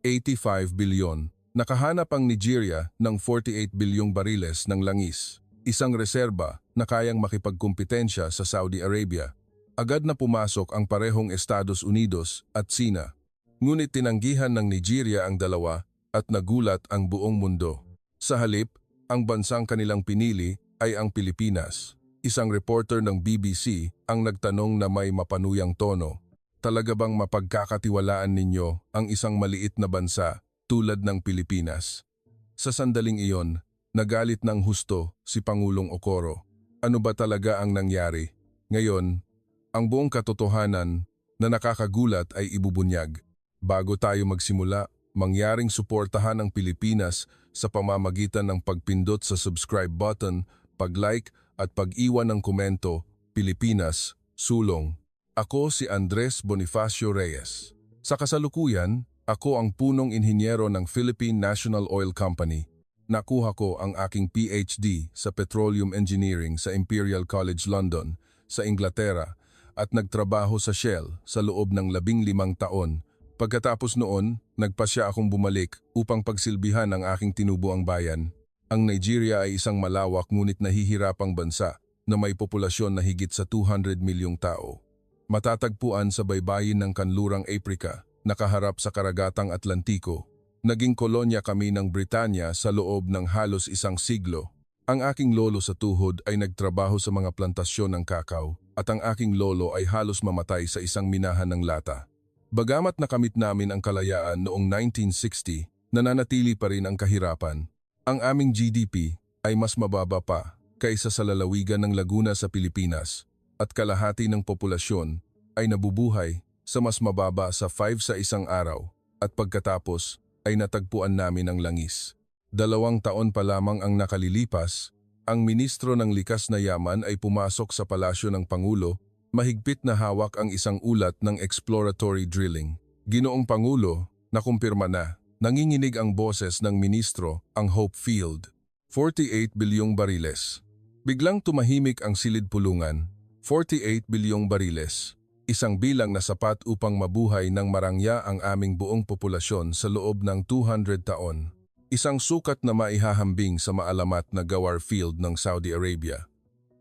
85 bilyon. Nakahanap ang Nigeria ng 48 bilyong bariles ng langis, isang reserba na kayang makipagkumpetensya sa Saudi Arabia. Agad na pumasok ang parehong Estados Unidos at Sina. Ngunit tinanggihan ng Nigeria ang dalawa at nagulat ang buong mundo. Sa halip, ang bansang kanilang pinili ay ang Pilipinas. Isang reporter ng BBC ang nagtanong na may mapanuyang tono, "Talaga bang mapagkakatiwalaan ninyo ang isang maliit na bansa tulad ng Pilipinas?" Sa sandaling iyon, nagalit ng husto si Pangulong Ocoro. Ano ba talaga ang nangyari? Ngayon, ang buong katotohanan na nakakagulat ay ibubunyag. Bago tayo magsimula, mangyaring suportahan ang Pilipinas sa pamamagitan ng pagpindot sa subscribe button, pag-like at pag-iwan ng komento. Pilipinas, sulong. Ako si Andres Bonifacio Reyes. Sa kasalukuyan, ako ang punong inhinyero ng Philippine National Oil Company. Nakuha ko ang aking PhD sa Petroleum Engineering sa Imperial College London, sa Inglaterra, at nagtrabaho sa Shell sa loob ng 15 taon. Pagkatapos noon, nagpasya akong bumalik upang pagsilbihan ang aking tinubuang bayan. Ang Nigeria ay isang malawak ngunit nahihirapang bansa na may populasyon na higit sa 200 milyong tao. Matatagpuan sa baybayin ng kanlurang Aprika, nakaharap sa karagatang Atlantiko. Naging kolonya kami ng Britanya sa loob ng halos isang siglo. Ang aking lolo sa tuhod ay nagtrabaho sa mga plantasyon ng kakao at ang aking lolo ay halos mamatay sa isang minahan ng lata. Bagamat nakamit namin ang kalayaan noong 1960, nananatili pa rin ang kahirapan. Ang aming GDP ay mas mababa pa kaysa sa lalawigan ng Laguna sa Pilipinas at kalahati ng populasyon ay nabubuhay sa mas mababa sa 5 sa isang araw at pagkatapos ay natagpuan namin ang langis. 2 taon pa lamang ang nakalilipas, ang ministro ng likas na yaman ay pumasok sa palasyo ng Pangulo, mahigpit na hawak ang isang ulat ng exploratory drilling. Ginoong Pangulo, nakumpirma na, nanginginig ang boses ng ministro, ang Hope Field. 48 bilyong bariles. Biglang tumahimik ang silid pulungan. 48 bilyong bariles. Isang bilang na sapat upang mabuhay ng marangya ang aming buong populasyon sa loob ng 200 taon. Isang sukat na maihahambing sa maalamat na Ghawar Field ng Saudi Arabia.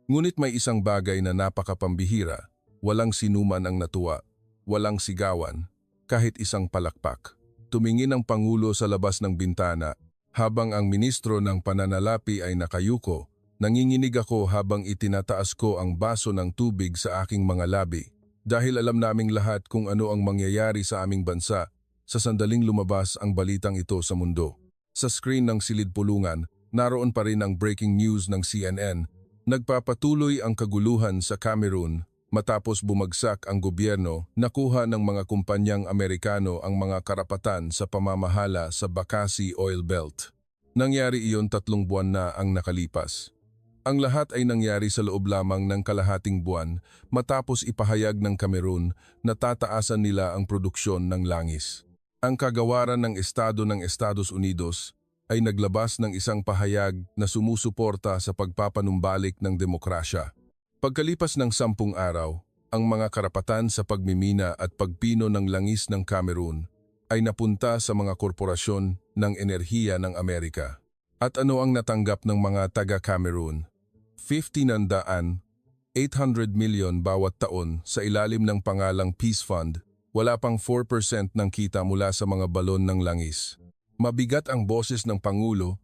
Ngunit may isang bagay na napakapambihira. Walang sinuman ang natuwa, walang sigawan, kahit isang palakpak. Tumingin ang Pangulo sa labas ng bintana, habang ang ministro ng pananalapi ay nakayuko. Nanginginig ako habang itinataas ko ang baso ng tubig sa aking mga labi. Dahil alam naming lahat kung ano ang mangyayari sa aming bansa, sa sandaling lumabas ang balitang ito sa mundo. Sa screen ng silid pulungan, naroon pa rin ang breaking news ng CNN. Nagpapatuloy ang kaguluhan sa Cameroon matapos bumagsak ang gobyerno, nakuha ng mga kumpanyang Amerikano ang mga karapatan sa pamamahala sa Bakassi Oil Belt. Nangyari iyon 3 buwan na ang nakalipas. Ang lahat ay nangyari sa loob lamang ng kalahating buwan matapos ipahayag ng Cameroon na tataasan nila ang produksyon ng langis. Ang kagawaran ng Estado ng Estados Unidos ay naglabas ng isang pahayag na sumusuporta sa pagpapanumbalik ng demokrasya. Pagkalipas ng 10 araw, ang mga karapatan sa pagmimina at pagpino ng langis ng Cameroon ay napunta sa mga korporasyon ng enerhiya ng Amerika. At ano ang natanggap ng mga taga-Cameroon? 800 milyon bawat taon sa ilalim ng pangalang Peace Fund, wala pang 4% ng kita mula sa mga balon ng langis. Mabigat ang boses ng Pangulo.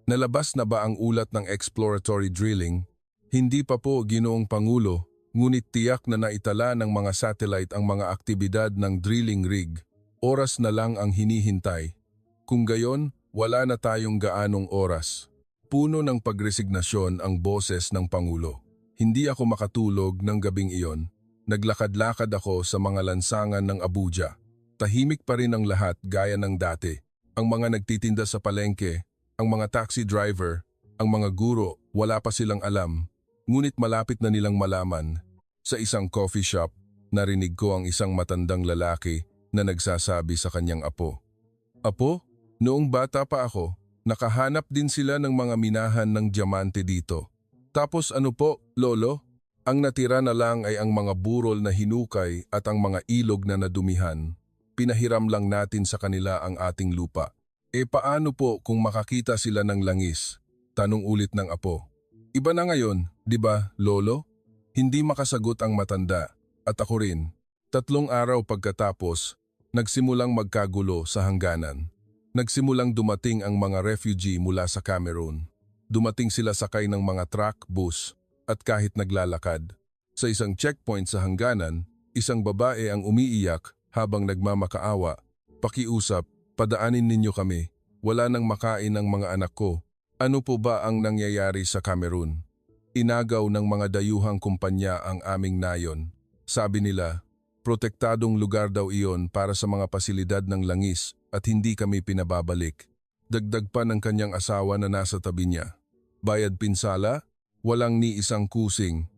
Nalabas na ba ang ulat ng exploratory drilling? Hindi pa po, Ginoong Pangulo, ngunit tiyak na naitala ng mga satellite ang mga aktibidad ng drilling rig. Oras na lang ang hinihintay. Kung gayon, wala na tayong gaanong oras. Puno ng pagresignasyon ang boses ng Pangulo. Hindi ako makatulog ng gabing iyon. Naglakad-lakad ako sa mga lansangan ng Abuja. Tahimik pa rin ang lahat gaya ng dati. Ang mga nagtitinda sa palengke, ang mga taxi driver, ang mga guro, wala pa silang alam. Ngunit malapit na nilang malaman. Sa isang coffee shop, narinig ko ang isang matandang lalaki na nagsasabi sa kanyang apo, "Apo, noong bata pa ako, nakahanap din sila ng mga minahan ng diamante dito. Tapos ano po, lolo? Ang natira na lang ay ang mga burol na hinukay at ang mga ilog na nadumihan." pinahiram lang natin sa kanila ang ating lupa. E paano po kung makakita sila ng langis? Tanong ulit ng apo. Iba na ngayon, di ba, lolo? Hindi makasagot ang matanda, at ako rin. 3 araw pagkatapos, nagsimulang magkagulo sa hangganan. Nagsimulang dumating ang mga refugee mula sa Cameroon. Dumating sila sakay ng mga truck, bus, at kahit naglalakad. Sa isang checkpoint sa hangganan, isang babae ang umiiyak habang nagmamakaawa. Pakiusap, padaanin ninyo kami. Wala nang makain ang mga anak ko. Ano po ba ang nangyayari sa Cameroon? Inagaw ng mga dayuhang kumpanya ang aming nayon. Sabi nila, protektadong lugar daw iyon para sa mga pasilidad ng langis at hindi kami pinababalik. Dagdag pa ng kanyang asawa na nasa tabi niya. Bayad pinsala, walang ni isang kusing.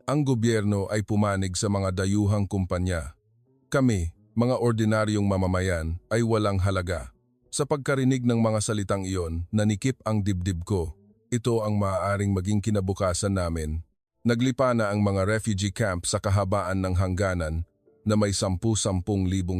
Ang gobyerno ay pumanig sa mga dayuhang kumpanya. Kami, mga ordinaryong mamamayan, ay walang halaga. Sa pagkarinig ng mga salitang iyon, nanikip ang dibdib ko. Ito ang maaaring maging kinabukasan namin. Naglipa na ang mga refugee camp sa kahabaan ng hangganan na may 10,000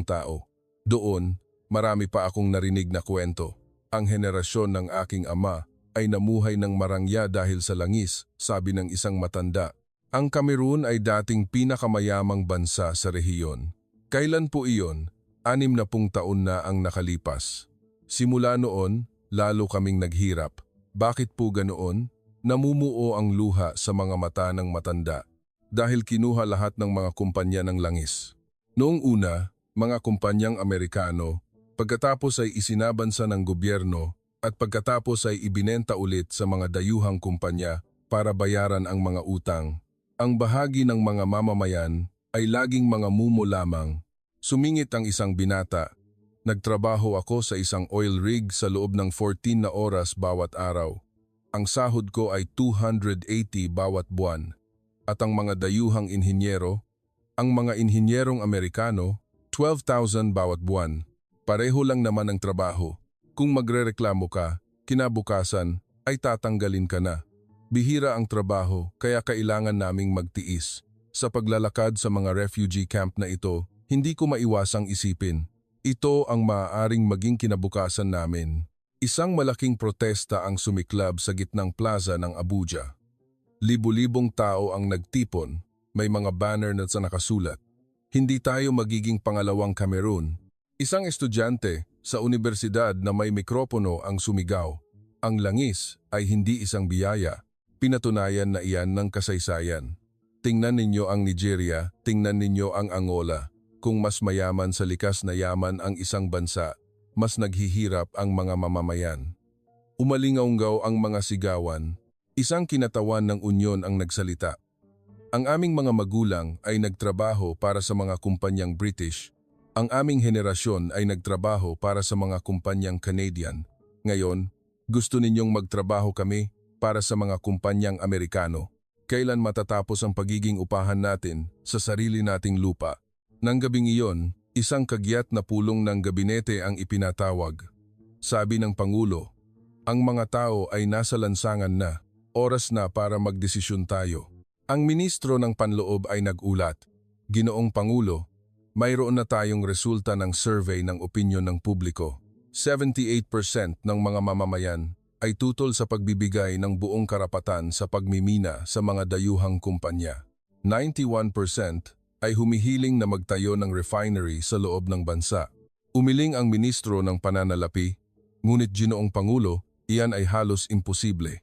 tao. Doon, marami pa akong narinig na kwento. Ang henerasyon ng aking ama ay namuhay ng marangya dahil sa langis, sabi ng isang matanda. Ang Cameroon ay dating pinakamayamang bansa sa rehiyon. Kailan po iyon? 60 taon na ang nakalipas. Simula noon, lalo kaming naghirap. Bakit po ganoon? Namumuo ang luha sa mga mata ng matanda dahil kinuha lahat ng mga kumpanya ng langis. Noong una, mga kumpanyang Amerikano, pagkatapos ay isinabansa ng gobyerno at pagkatapos ay ibinenta ulit sa mga dayuhang kumpanya para bayaran ang mga utang. Ang bahagi ng mga mamamayan ay laging mga mumo lamang. Sumingit ang isang binata. Nagtrabaho ako sa isang oil rig sa loob ng 14 na oras bawat araw. Ang sahod ko ay 280 bawat buwan. At ang mga dayuhang inhinyero, ang mga inhinyerong Amerikano, 12,000 bawat buwan. Pareho lang naman ang trabaho. Kung magrereklamo ka, kinabukasan ay tatanggalin ka na. Bihira ang trabaho kaya kailangan naming magtiis. Sa paglalakad sa mga refugee camp na ito, hindi ko maiwasang isipin. Ito ang maaaring maging kinabukasan namin. Isang malaking protesta ang sumiklab sa gitnang plaza ng Abuja. Libu-libong tao ang nagtipon, may mga banner na nakasulat. Hindi tayo magiging pangalawang Cameroon. Isang estudyante sa universidad na may mikropono ang sumigaw. Ang langis ay hindi isang biyaya. Pinatunayan na iyan ng kasaysayan. Tingnan ninyo ang Nigeria, tingnan ninyo ang Angola. Kung mas mayaman sa likas na yaman ang isang bansa, mas naghihirap ang mga mamamayan. Umalingaunggaw ang mga sigawan. Isang kinatawan ng unyon ang nagsalita. Ang aming mga magulang ay nagtrabaho para sa mga kumpanyang British. Ang aming henerasyon ay nagtrabaho para sa mga kumpanyang Canadian. Ngayon, gusto ninyong magtrabaho kami para sa mga kumpanyang Amerikano. Kailan matatapos ang pagiging upahan natin sa sarili nating lupa? Nang gabing iyon, isang kagyat na pulong ng gabinete ang ipinatawag. Sabi ng Pangulo, ang mga tao ay nasa lansangan na, oras na para magdesisyon tayo. Ang ministro ng Panloob ay nagulat. Ginoong Pangulo, mayroon na tayong resulta ng survey ng opinyon ng publiko. 78% ng mga mamamayan ay tutol sa pagbibigay ng buong karapatan sa pagmimina sa mga dayuhang kumpanya. 91% ay humihiling na magtayo ng refinery sa loob ng bansa. Umiling ang ministro ng pananalapi, ngunit Ginoong Pangulo, iyan ay halos imposible.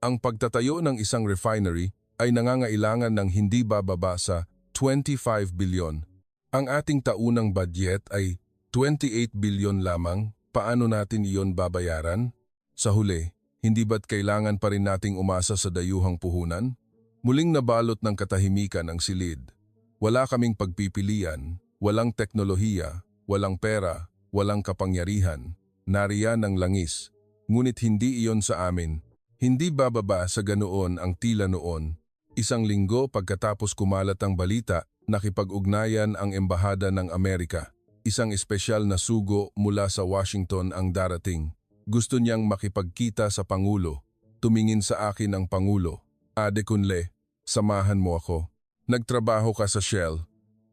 Ang pagtatayo ng isang refinery ay nangangailangan ng hindi bababa sa 25 bilyon. Ang ating taunang budget ay 28 bilyon lamang. Paano natin iyon babayaran? Sa huli, hindi ba't kailangan pa rin nating umasa sa dayuhang puhunan? Muling nabalot ng katahimikan ang silid. Wala kaming pagpipilian, walang teknolohiya, walang pera, walang kapangyarihan. Nariyan ang langis. Ngunit hindi iyon sa amin. Hindi bababa sa ganoon ang tila noon. Isang linggo pagkatapos kumalat ang balita, nakipag-ugnayan ang Embahada ng Amerika. Isang espesyal na sugo mula sa Washington ang darating. Gusto niyang makipagkita sa Pangulo. Tumingin sa akin ang Pangulo. Ade Kunle, samahan mo ako. Nagtrabaho ka sa Shell.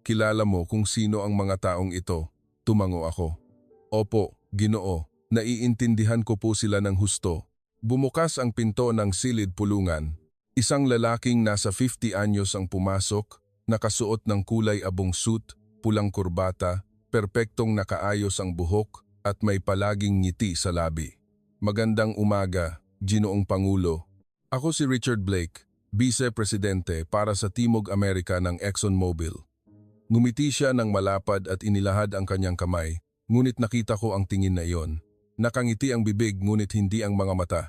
Kilala mo kung sino ang mga taong ito. Tumango ako. Opo, Ginoo, naiintindihan ko po sila ng husto. Bumukas ang pinto ng silid pulungan. Isang lalaking nasa 50 anyos ang pumasok, nakasuot ng kulay abong suit, pulang kurbata, perpektong nakaayos ang buhok at may palaging ngiti sa labi. Magandang umaga, Ginoong Pangulo. Ako si Richard Blake, Vice Presidente para sa Timog Amerika ng ExxonMobil. Ngumiti siya ng malapad at inilahad ang kanyang kamay, ngunit nakita ko ang tingin na iyon. Nakangiti ang bibig ngunit hindi ang mga mata.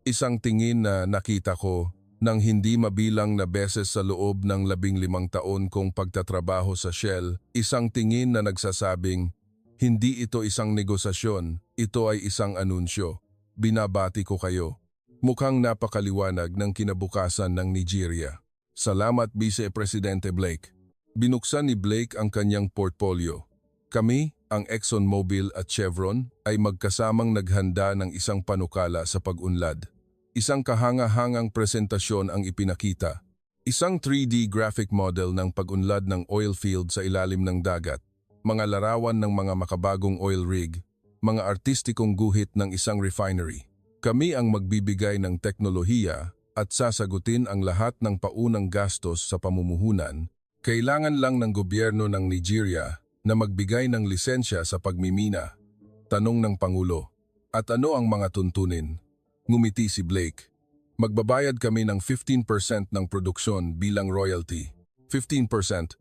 Isang tingin na nakita ko nang hindi mabilang na beses sa loob ng 15 taon kong pagtatrabaho sa Shell, isang tingin na nagsasabing, hindi ito isang negosasyon, ito ay isang anunsyo. Binabati ko kayo. Mukhang napakaliwanag ng kinabukasan ng Nigeria. Salamat Vice Presidente Blake. Binuksan ni Blake ang kanyang portfolio. Kami, ang ExxonMobil at Chevron, ay magkasamang naghanda ng isang panukala sa pag-unlad. Isang kahanga-hangang presentasyon ang ipinakita. Isang 3D graphic model ng pag-unlad ng oil field sa ilalim ng dagat. Mga larawan ng mga makabagong oil rig. Mga artistikong guhit ng isang refinery. Kami ang magbibigay ng teknolohiya at sasagutin ang lahat ng paunang gastos sa pamumuhunan. Kailangan lang ng gobyerno ng Nigeria na magbigay ng lisensya sa pagmimina. Tanong ng Pangulo, at ano ang mga tuntunin? Ngumiti si Blake. Magbabayad kami ng 15% ng produksyon bilang royalty. 15%.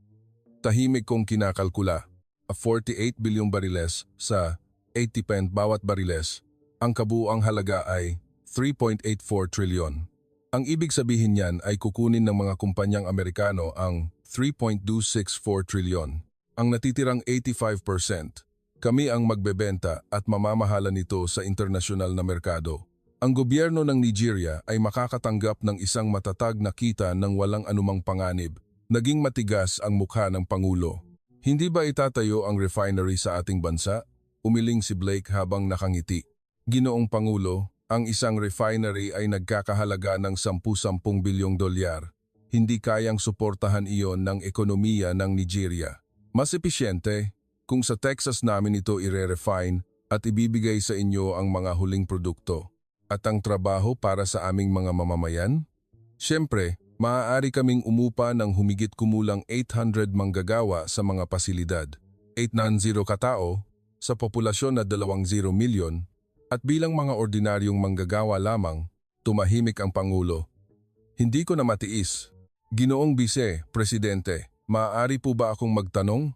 Tahimik kong kinakalkula. 48 bilyong bariles sa 80 pence bawat bariles. Ang kabuuang halaga ay 3.84 trilyon. Ang ibig sabihin niyan ay kukunin ng mga kumpanyang Amerikano ang 3.264 trilyon. Ang natitirang 85%, kami ang magbebenta at mamamahala nito sa internasyonal na merkado. Ang gobyerno ng Nigeria ay makakatanggap ng isang matatag na kita ng walang anumang panganib. Naging matigas ang mukha ng Pangulo. Hindi ba itatayo ang refinery sa ating bansa? Umiling si Blake habang nakangiti. Ginoong Pangulo, ang isang refinery ay nagkakahalaga ng 10-10 bilyong dolyar. Hindi kayang suportahan iyon ng ekonomiya ng Nigeria. Mas episyente kung sa Texas namin ito ire-refine at ibibigay sa inyo ang mga huling produkto at ang trabaho para sa aming mga mamamayan? Siyempre, maaari kaming umupa ng humigit kumulang 800 manggagawa sa mga pasilidad. 890 katao sa populasyon na 20 milyon at bilang mga ordinaryong manggagawa lamang, tumahimik ang Pangulo. Hindi ko na matiis. Ginoong Vice, Presidente, maaari po ba akong magtanong?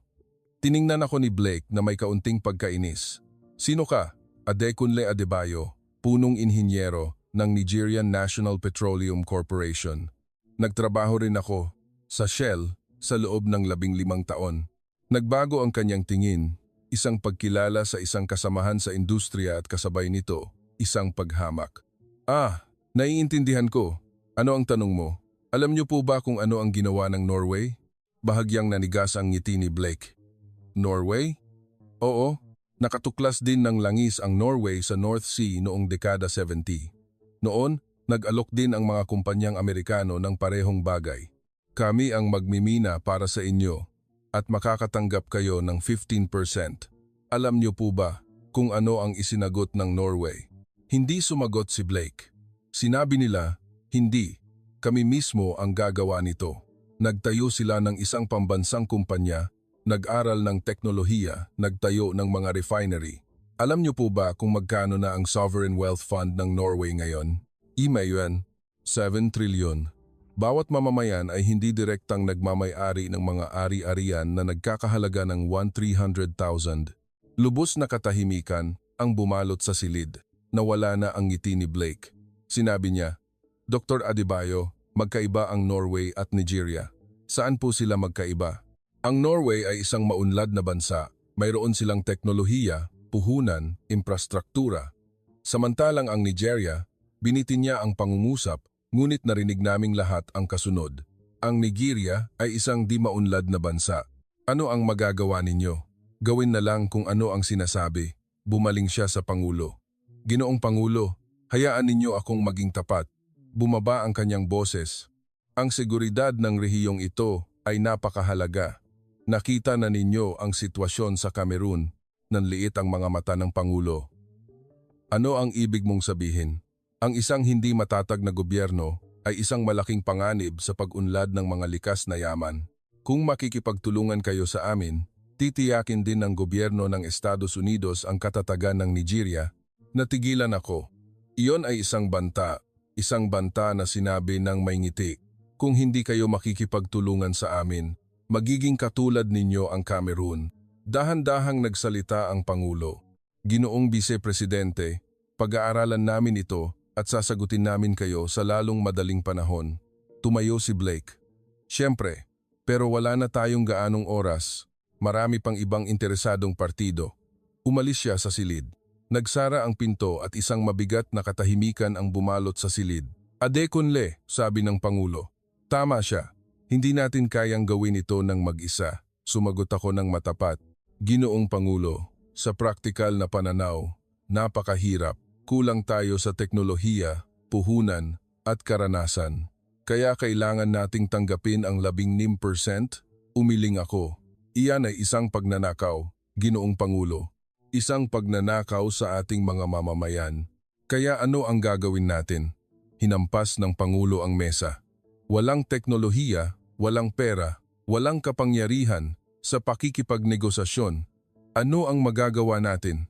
Tiningnan ako ni Blake na may kaunting pagkainis. Sino ka? Adekunle Adebayo, punong inhinyero ng Nigerian National Petroleum Corporation. Nagtrabaho rin ako sa Shell sa loob ng 15 taon. Nagbago ang kanyang tingin, isang pagkilala sa isang kasamahan sa industriya at kasabay nito, isang paghamak. Naiintindihan ko. Ano ang tanong mo? Alam niyo po ba kung ano ang ginawa ng Norway? Bahagyang nanigas ang ngiti ni Blake. Norway? Oo, nakatuklas din ng langis ang Norway sa North Sea noong dekada 70. Noon, nag-alok din ang mga kumpanyang Amerikano ng parehong bagay. Kami ang magmimina para sa inyo at makakatanggap kayo ng 15%. Alam niyo po ba kung ano ang isinagot ng Norway? Hindi sumagot si Blake. Sinabi nila, hindi. Kami mismo ang gagawa nito. Nagtayo sila ng isang pambansang kumpanya, nag-aral ng teknolohiya, nagtayo ng mga refinery. Alam niyo po ba kung magkano na ang Sovereign Wealth Fund ng Norway ngayon? Imayan, 7 trilyon. Bawat mamamayan ay hindi direktang nagmamay-ari ng mga ari-arian na nagkakahalaga ng 1,300,000. Lubos na katahimikan ang bumalot sa silid. Nawala na ang ngiti ni Blake. Sinabi niya, Dr. Adebayo, magkaiba ang Norway at Nigeria. Saan po sila magkaiba? Ang Norway ay isang maunlad na bansa. Mayroon silang teknolohiya, puhunan, infrastruktura. Samantalang ang Nigeria, binitin niya ang pangungusap, ngunit narinig naming lahat ang kasunod. Ang Nigeria ay isang di maunlad na bansa. Ano ang magagawa ninyo? Gawin na lang kung ano ang sinasabi. Bumaling siya sa Pangulo. Ginoong Pangulo, hayaan ninyo akong maging tapat. Bumaba ang kanyang boses. Ang seguridad ng rehiyong ito ay napakahalaga. Nakita na ninyo ang sitwasyon sa Cameroon. Nanliit ang mga mata ng Pangulo. Ano ang ibig mong sabihin? Ang isang hindi matatag na gobyerno ay isang malaking panganib sa pag-unlad ng mga likas na yaman. Kung makikipagtulungan kayo sa amin, titiyakin din ng gobyerno ng Estados Unidos ang katatagan ng Nigeria. Natigilan ako. Iyon ay isang banta na sinabi ng may ngiti. Kung hindi kayo makikipagtulungan sa amin, magiging katulad ninyo ang Cameroon. Dahan-dahang nagsalita ang Pangulo. Ginoong Bise Presidente, pag-aaralan namin ito at sasagutin namin kayo sa lalong madaling panahon. Tumayo si Blake. Siyempre, pero wala na tayong gaanong oras. Marami pang ibang interesadong partido. Umalis siya sa silid. Nagsara ang pinto at isang mabigat na katahimikan ang bumalot sa silid. Adekunle, sabi ng Pangulo. Tama siya. Hindi natin kayang gawin ito ng mag-isa. Sumagot ako ng matapat. Ginoong Pangulo, sa praktikal na pananaw, napakahirap. Kulang tayo sa teknolohiya, puhunan, at karanasan. Kaya kailangan nating tanggapin ang 16%? Umiling ako. Iyan ay isang pagnanakaw, Ginoong Pangulo. Isang pagnanakaw sa ating mga mamamayan. Kaya ano ang gagawin natin? Hinampas ng Pangulo ang mesa. Walang teknolohiya, walang pera, walang kapangyarihan sa pakikipagnegosasyon. Ano ang magagawa natin?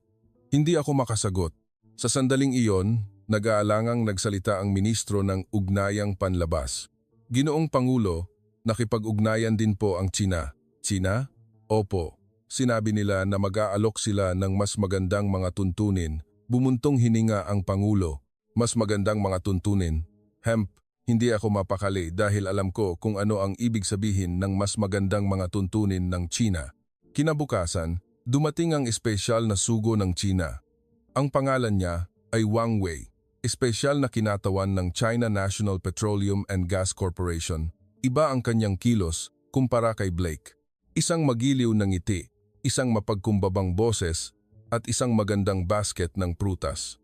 Hindi ako makasagot. Sa sandaling iyon, nag-aalangang nagsalita ang ministro ng Ugnayang Panlabas. Ginoong Pangulo, nakipag-ugnayan din po ang China. China? Opo. Sinabi nila na mag-aalok sila ng mas magandang mga tuntunin. Bumuntong hininga ang Pangulo. Mas magandang mga tuntunin. Hindi ako mapakali dahil alam ko kung ano ang ibig sabihin ng mas magandang mga tuntunin ng China. Kinabukasan, dumating ang espesyal na sugo ng China. Ang pangalan niya ay Wang Wei, espesyal na kinatawan ng China National Petroleum and Gas Corporation. Iba ang kanyang kilos kumpara kay Blake. Isang magiliw na ngiti, isang mapagkumbabang boses, at isang magandang basket ng prutas.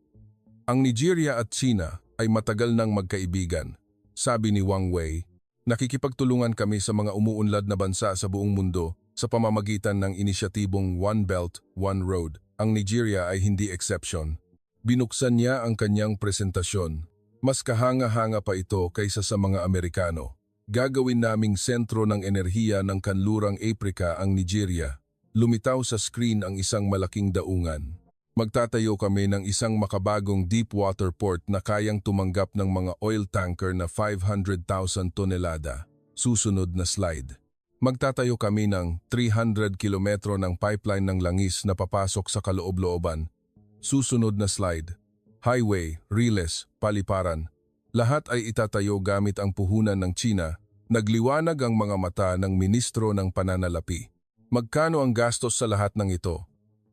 Ang Nigeria at China ay matagal nang magkaibigan. Sabi ni Wang Wei, nakikipagtulungan kami sa mga umuunlad na bansa sa buong mundo sa pamamagitan ng inisyatibong One Belt, One Road. Ang Nigeria ay hindi exception. Binuksan niya ang kanyang presentasyon. Mas kahanga-hanga pa ito kaysa sa mga Amerikano. Gagawin naming sentro ng enerhiya ng kanlurang Aprika ang Nigeria. Lumitaw sa screen ang isang malaking daungan. Magtatayo kami ng isang makabagong deep water port na kayang tumanggap ng mga oil tanker na 500,000 tonelada. Susunod na slide. Magtatayo kami ng 300 kilometro ng pipeline ng langis na papasok sa kaloob-looban. Susunod na slide. Highway, riles, paliparan. Lahat ay itatayo gamit ang puhunan ng China. Nagliwanag ang mga mata ng ministro ng pananalapi. Magkano ang gastos sa lahat ng ito?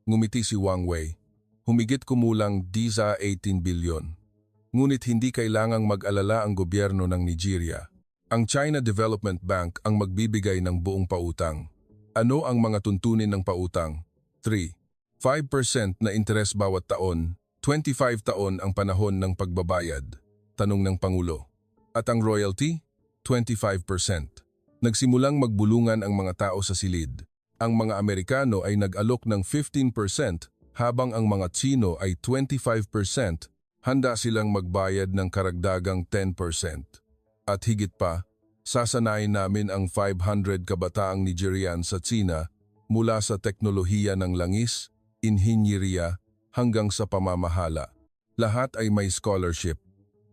Ngumiti si Wang Wei. Humigit kumulang DZA 18 bilyon. Ngunit hindi kailangang mag-alala ang gobyerno ng Nigeria. Ang China Development Bank ang magbibigay ng buong pautang. Ano ang mga tuntunin ng pautang? 3. 5% na interes bawat taon, 25 taon ang panahon ng pagbabayad. Tanong ng Pangulo. At ang royalty? 25%. Nagsimulang magbulungan ang mga tao sa silid. Ang mga Amerikano ay nag-alok ng 15% habang ang mga Tsino ay 25%. Handa silang magbayad ng karagdagang 10%. At higit pa, sasanayin namin ang 500 kabataang Nigerian sa Tsina mula sa teknolohiya ng langis, inhinyeriya, hanggang sa pamamahala. Lahat ay may scholarship.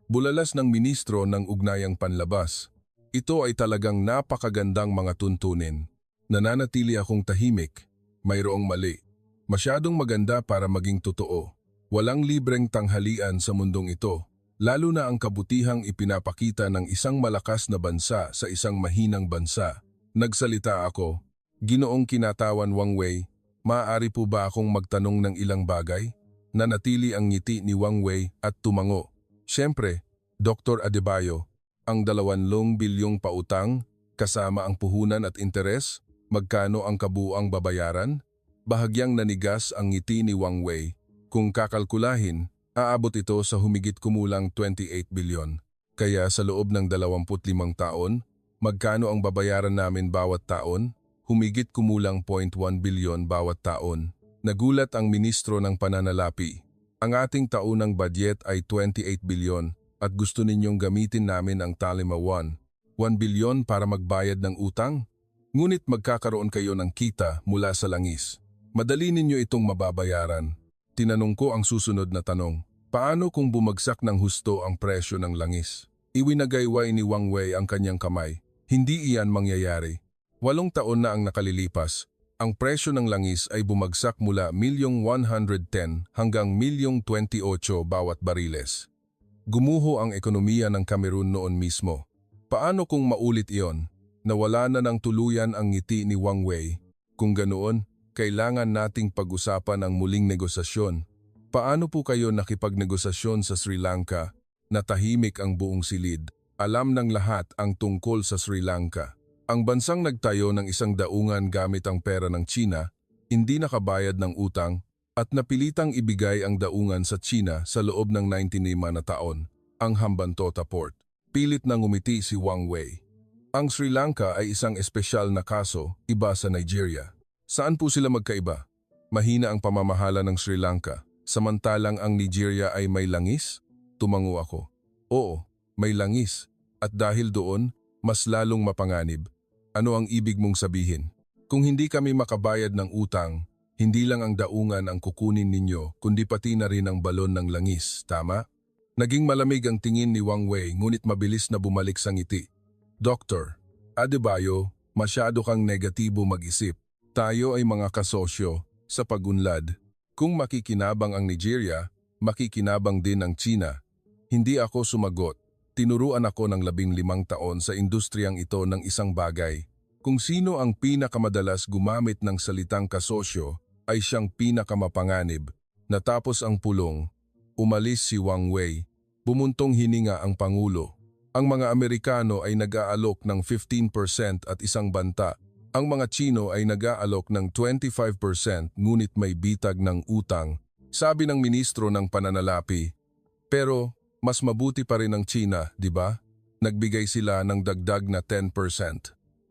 Bulalas ng ministro ng Ugnayang Panlabas. Ito ay talagang napakagandang mga tuntunin. Nananatili akong tahimik. Mayroong mali. Masyadong maganda para maging totoo. Walang libreng tanghalian sa mundong ito. Lalo na ang kabutihang ipinapakita ng isang malakas na bansa sa isang mahinang bansa. Nagsalita ako. Ginoong kinatawan Wang Wei, maaari po ba akong magtanong ng ilang bagay? Nanatili ang ngiti ni Wang Wei at tumango. Siyempre, Dr. Adebayo, ang 2 bilyong pautang, kasama ang puhunan at interes, magkano ang kabuuang babayaran? Bahagyang nanigas ang ngiti ni Wang Wei. Kung kakalkulahin, aabot ito sa humigit kumulang 28 bilyon. Kaya sa loob ng 25 taon, magkano ang babayaran namin bawat taon? Humigit kumulang 0.1 bilyon bawat taon. Nagulat ang ministro ng pananalapi. Ang ating taunang budget ay 28 bilyon at gusto ninyong gamitin namin ang Talima 1 bilyon para magbayad ng utang? Ngunit magkakaroon kayo ng kita mula sa langis. Madali ninyo itong mababayaran. Tinanong ko ang susunod na tanong. Paano kung bumagsak ng husto ang presyo ng langis? Iwinagayway ni Wang Wei ang kanyang kamay. Hindi iyan mangyayari. 8 taon na ang nakalilipas. Ang presyo ng langis ay bumagsak mula 110 hanggang 28 bawat bariles. Gumuho ang ekonomiya ng Cameroon noon mismo. Paano kung maulit iyon? Nawala na ng tuluyan ang ngiti ni Wang Wei. Kung ganoon, kailangan nating pag-usapan ang muling negosasyon. Paano po kayo nakipagnegosasyon sa Sri Lanka na tahimik ang buong silid? Alam ng lahat ang tungkol sa Sri Lanka. Ang bansang nagtayo ng isang daungan gamit ang pera ng China, hindi nakabayad ng utang at napilitang ibigay ang daungan sa China sa loob ng 95 na taon, ang Hambantota Port. Pilit na ngumiti si Wang Wei. Ang Sri Lanka ay isang espesyal na kaso, iba sa Nigeria. Saan po sila magkaiba? Mahina ang pamamahala ng Sri Lanka, samantalang ang Nigeria ay may langis? Tumango ako. Oo, may langis. At dahil doon, mas lalong mapanganib. Ano ang ibig mong sabihin? Kung hindi kami makabayad ng utang, hindi lang ang daungan ang kukunin ninyo, kundi pati na rin ang balon ng langis, tama? Naging malamig ang tingin ni Wang Wei ngunit mabilis na bumalik sa ngiti. Dr. Adebayo, masyado kang negatibo mag-isip. Tayo ay mga kasosyo sa pagunlad. Kung makikinabang ang Nigeria, makikinabang din ang China. Hindi ako sumagot. Tinuruan ako ng 15 taon sa industriyang ito ng isang bagay. Kung sino ang pinakamadalas gumamit ng salitang kasosyo ay siyang pinakamapanganib. Natapos ang pulong, umalis si Wang Wei. Bumuntong hininga ang Pangulo. Ang mga Amerikano ay nag-aalok ng 15% at isang banta. Ang mga Chino ay nag-aalok ng 25% ngunit may bitag ng utang, sabi ng ministro ng pananalapi. Pero mas mabuti pa rin ang China, di ba? Nagbigay sila ng dagdag na 10%.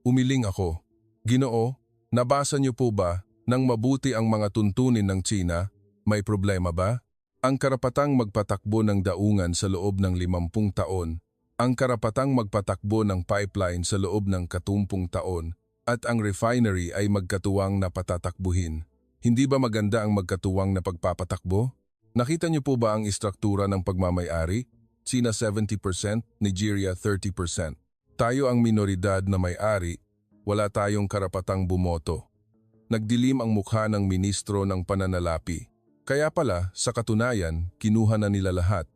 Umiling ako. Ginoo, nabasa niyo po ba nang mabuti ang mga tuntunin ng China? May problema ba? Ang karapatang magpatakbo ng daungan sa loob ng 50 taon, ang karapatang magpatakbo ng pipeline sa loob ng 30 taon, at ang refinery ay magkatuwang na patatakbuhin. Hindi ba maganda ang magkatuwang na pagpapatakbo? Nakita niyo po ba ang istruktura ng pagmamay-ari? China 70%, Nigeria 30%. Tayo ang minoridad na may-ari, wala tayong karapatang bumoto. Nagdilim ang mukha ng ministro ng pananalapi. Kaya pala, sa katunayan, kinuha na nila lahat.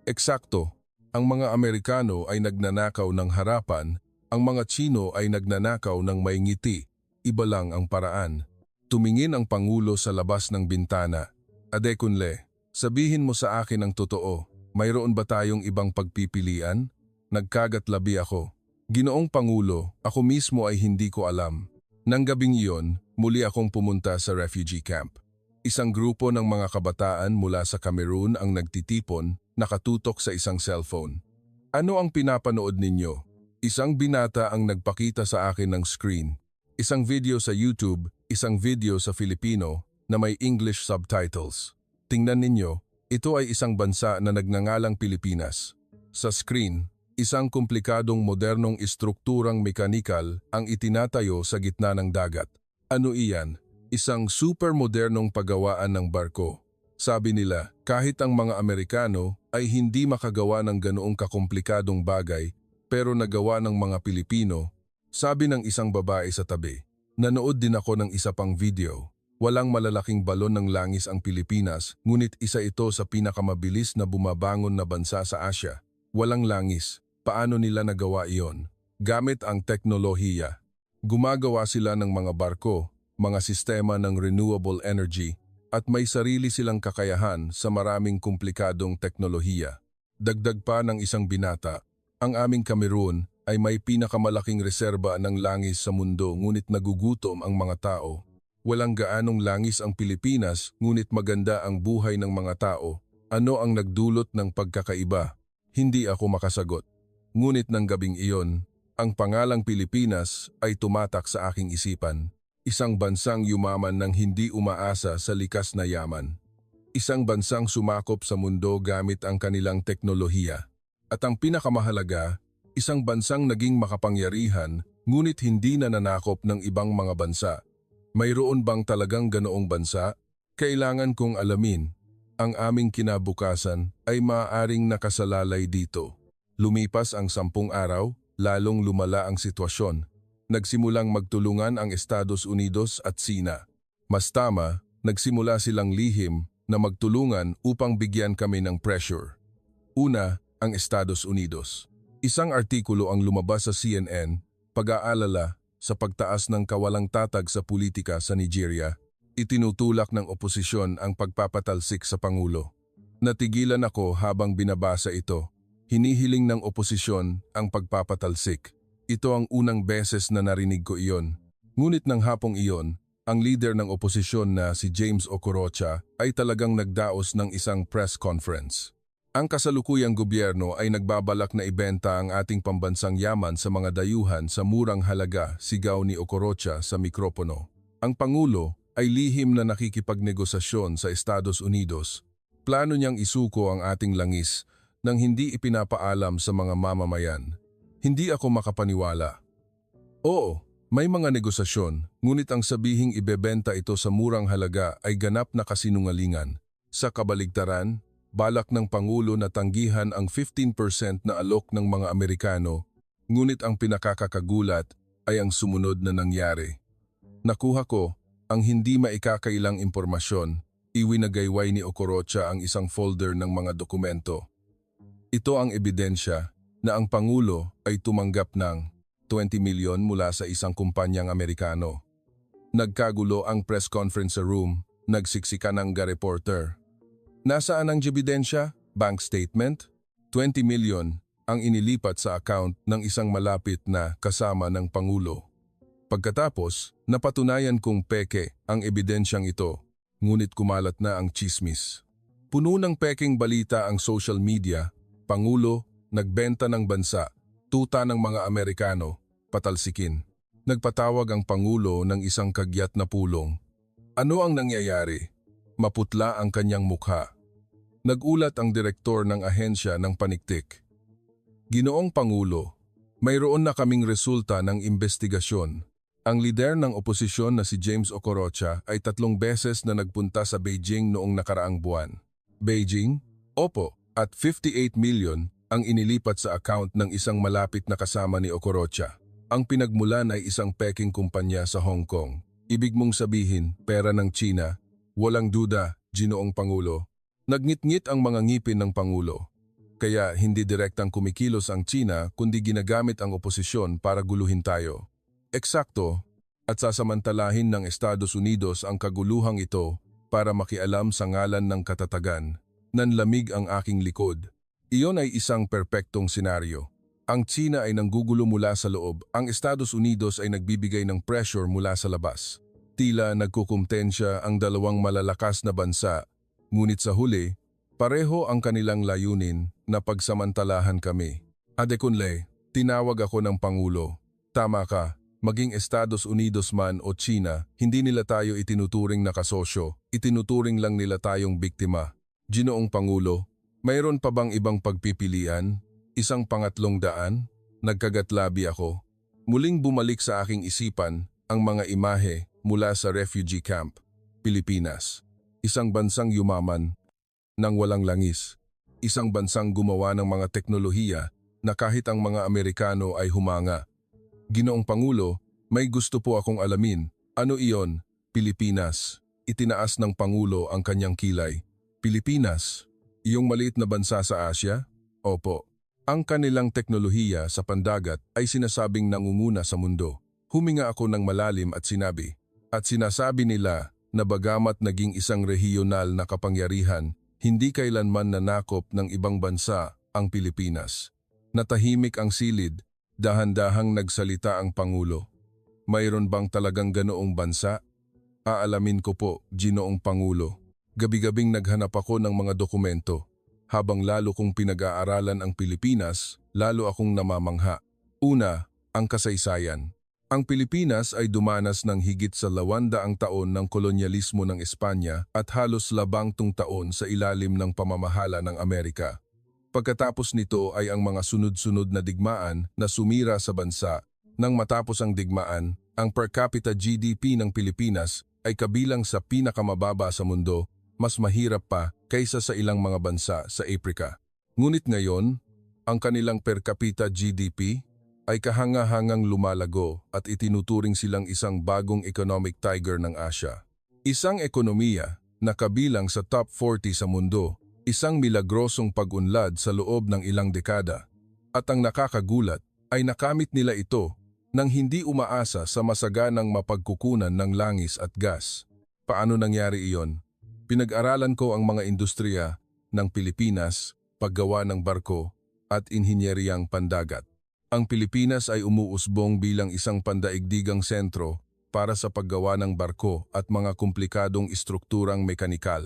Eksakto, ang mga Amerikano ay nagnanakaw ng harapan, ang mga Chino ay nagnanakaw ng may ngiti. Iba lang ang paraan. Tumingin ang Pangulo sa labas ng bintana. Adekunle, sabihin mo sa akin ang totoo, mayroon ba tayong ibang pagpipilian? Nagkagatlabi ako. Ginoong Pangulo, ako mismo ay hindi ko alam. Nang gabing iyon, muli akong pumunta sa refugee camp. Isang grupo ng mga kabataan mula sa Cameroon ang nagtitipon, nakatutok sa isang cellphone. Ano ang pinapanood ninyo? Isang binata ang nagpakita sa akin ng screen. Isang video sa YouTube, isang video sa Filipino na may English subtitles. Tingnan ninyo, ito ay isang bansa na nagngangalang Pilipinas. Sa screen, isang komplikadong modernong istrukturang mekanikal ang itinatayo sa gitna ng dagat. Ano iyan? Isang supermodernong paggawaan ng barko. Sabi nila, kahit ang mga Amerikano ay hindi makagawa ng ganoong kakomplikadong bagay, pero nagawa ng mga Pilipino, sabi ng isang babae sa tabi. Nanood din ako ng isa pang video. Walang malalaking balon ng langis ang Pilipinas, ngunit isa ito sa pinakamabilis na bumabangon na bansa sa Asya. Walang langis. Paano nila nagawa iyon? Gamit ang teknolohiya. Gumagawa sila ng mga barko, mga sistema ng renewable energy, at may sarili silang kakayahan sa maraming komplikadong teknolohiya. Dagdag pa ng isang binata, ang aming Cameroon ay may pinakamalaking reserba ng langis sa mundo ngunit nagugutom ang mga tao. Walang gaanong langis ang Pilipinas ngunit maganda ang buhay ng mga tao. Ano ang nagdulot ng pagkakaiba? Hindi ako makasagot. Ngunit ng gabing iyon, ang pangalang Pilipinas ay tumatak sa aking isipan. Isang bansang yumaman ng hindi umaasa sa likas na yaman. Isang bansang sumakop sa mundo gamit ang kanilang teknolohiya. At ang pinakamahalaga, isang bansang naging makapangyarihan ngunit hindi nananakop ng ibang mga bansa. Mayroon bang talagang ganoong bansa? Kailangan kong alamin. Ang aming kinabukasan ay maaaring nakasalalay dito. Lumipas ang 10 araw, lalong lumala ang sitwasyon. Nagsimulang magtulungan ang Estados Unidos at Sina. Mas tama, nagsimula silang lihim na magtulungan upang bigyan kami ng pressure. Una, ang Estados Unidos. Isang artikulo ang lumabas sa CNN, pag-aalala sa pagtaas ng kawalang tatag sa politika sa Nigeria. Itinutulak ng oposisyon ang pagpapatalsik sa Pangulo. Natigilan ako habang binabasa ito. Hinihiling ng oposisyon ang pagpapatalsik. Ito ang unang beses na narinig ko iyon. Ngunit ng hapong iyon, ang leader ng oposisyon na si James Okorocha ay talagang nagdaos ng isang press conference. Ang kasalukuyang gobyerno ay nagbabalak na ibenta ang ating pambansang yaman sa mga dayuhan sa murang halaga, sigaw ni Okorocha sa mikropono. Ang Pangulo ay lihim na nakikipagnegosasyon sa Estados Unidos. Plano niyang isuko ang ating langis nang hindi ipinapaalam sa mga mamamayan. Hindi ako makapaniwala. Oo, may mga negosasyon, ngunit ang sabihing ibebenta ito sa murang halaga ay ganap na kasinungalingan. Sa kabaligtaran, balak ng Pangulo na tanggihan ang 15% na alok ng mga Amerikano, ngunit ang pinakakakagulat ay ang sumunod na nangyari. Nakuha ko ang hindi maikakailang impormasyon, iwinagayway ni Okorocha ang isang folder ng mga dokumento. Ito ang ebidensya na ang Pangulo ay tumanggap ng 20 milyon mula sa isang kumpanyang Amerikano. Nagkagulo ang press conference room, nagsiksika ng reporter. Nasaan ang ebidensya? Bank statement? 20 milyon ang inilipat sa account ng isang malapit na kasama ng Pangulo. Pagkatapos, napatunayan kong peke ang ebidensyang ito, ngunit kumalat na ang tsismis. Puno ng peking balita ang social media. Pangulo, nagbenta ng bansa, tuta ng mga Amerikano, patalsikin. Nagpatawag ang Pangulo ng isang kagyat na pulong. Ano ang nangyayari? Maputla ang kanyang mukha. Nagulat ang direktor ng ahensya ng paniktik. Ginoong Pangulo, mayroon na kaming resulta ng investigasyon. Ang lider ng oposisyon na si James Okorocha ay 3 beses na nagpunta sa Beijing noong nakaraang buwan. Beijing? Opo, at 58 milyon ang inilipat sa account ng isang malapit na kasama ni Okorocha. Ang pinagmulan ay isang peking kumpanya sa Hong Kong. Ibig mong sabihin, pera ng China? Walang duda, Ginoong Pangulo. Nagngit-ngit ang mga ngipin ng Pangulo. Kaya hindi direktang kumikilos ang China kundi ginagamit ang oposisyon para guluhin tayo. Eksakto, at sasamantalahin ng Estados Unidos ang kaguluhang ito para makialam sa ngalan ng katatagan. Nanlamig ang aking likod. Iyon ay isang perpektong senaryo. Ang China ay nanggugulo mula sa loob, ang Estados Unidos ay nagbibigay ng pressure mula sa labas. Tila nagkukumpetensya ang dalawang malalakas na bansa, ngunit sa huli, pareho ang kanilang layunin na pagsamantalahan kami. Adekunle, tinawag ako ng Pangulo. Tama ka, maging Estados Unidos man o China, hindi nila tayo itinuturing na kasosyo, itinuturing lang nila tayong biktima. Ginoong Pangulo, mayroon pa bang ibang pagpipilian? Isang pangatlong daan? Nagkagatlabi ako. Muling bumalik sa aking isipan ang mga imahe mula sa refugee camp, Pilipinas. Isang bansang yumaman ng walang langis. Isang bansang gumawa ng mga teknolohiya na kahit ang mga Amerikano ay humanga. Ginoong Pangulo, may gusto po akong alamin. Ano iyon? Pilipinas. Itinaas ng Pangulo ang kanyang kilay. Pilipinas, iyong maliit na bansa sa Asia? Opo. Ang kanilang teknolohiya sa pandagat ay sinasabing nangunguna sa mundo. Huminga ako ng malalim at sinasabi nila na bagamat naging isang rehiyonal na kapangyarihan, hindi kailanman nanakop ng ibang bansa ang Pilipinas. Natahimik ang silid, dahan-dahang nagsalita ang Pangulo. Mayroon bang talagang ganoong bansa? Aalamin ko po, Ginoong Pangulo. Gabi-gabing naghanap ako ng mga dokumento. Habang lalo kong pinag-aaralan ang Pilipinas, lalo akong namamangha. Una, ang kasaysayan. Ang Pilipinas ay dumanas ng higit sa 200 taon ng kolonyalismo ng Espanya at halos 10 taon sa ilalim ng pamamahala ng Amerika. Pagkatapos nito ay ang mga sunod-sunod na digmaan na sumira sa bansa. Nang matapos ang digmaan, ang per capita GDP ng Pilipinas ay kabilang sa pinakamababa sa mundo, mas mahirap pa kaysa sa ilang mga bansa sa Africa. Ngunit ngayon, ang kanilang per capita GDP ay kahanga-hangang lumalago at itinuturing silang isang bagong economic tiger ng Asia. Isang ekonomiya na kabilang sa top 40 sa mundo, isang milagrosong pag-unlad sa loob ng ilang dekada. At ang nakakagulat ay nakamit nila ito nang hindi umaasa sa masaganang mapagkukunan ng langis at gas. Paano nangyari iyon? Pinag-aralan ko ang mga industriya ng Pilipinas, paggawa ng barko at inhinyeriyang pandagat. Ang Pilipinas ay umuusbong bilang isang pandaigdigang sentro para sa paggawa ng barko at mga komplikadong istrukturang mekanikal.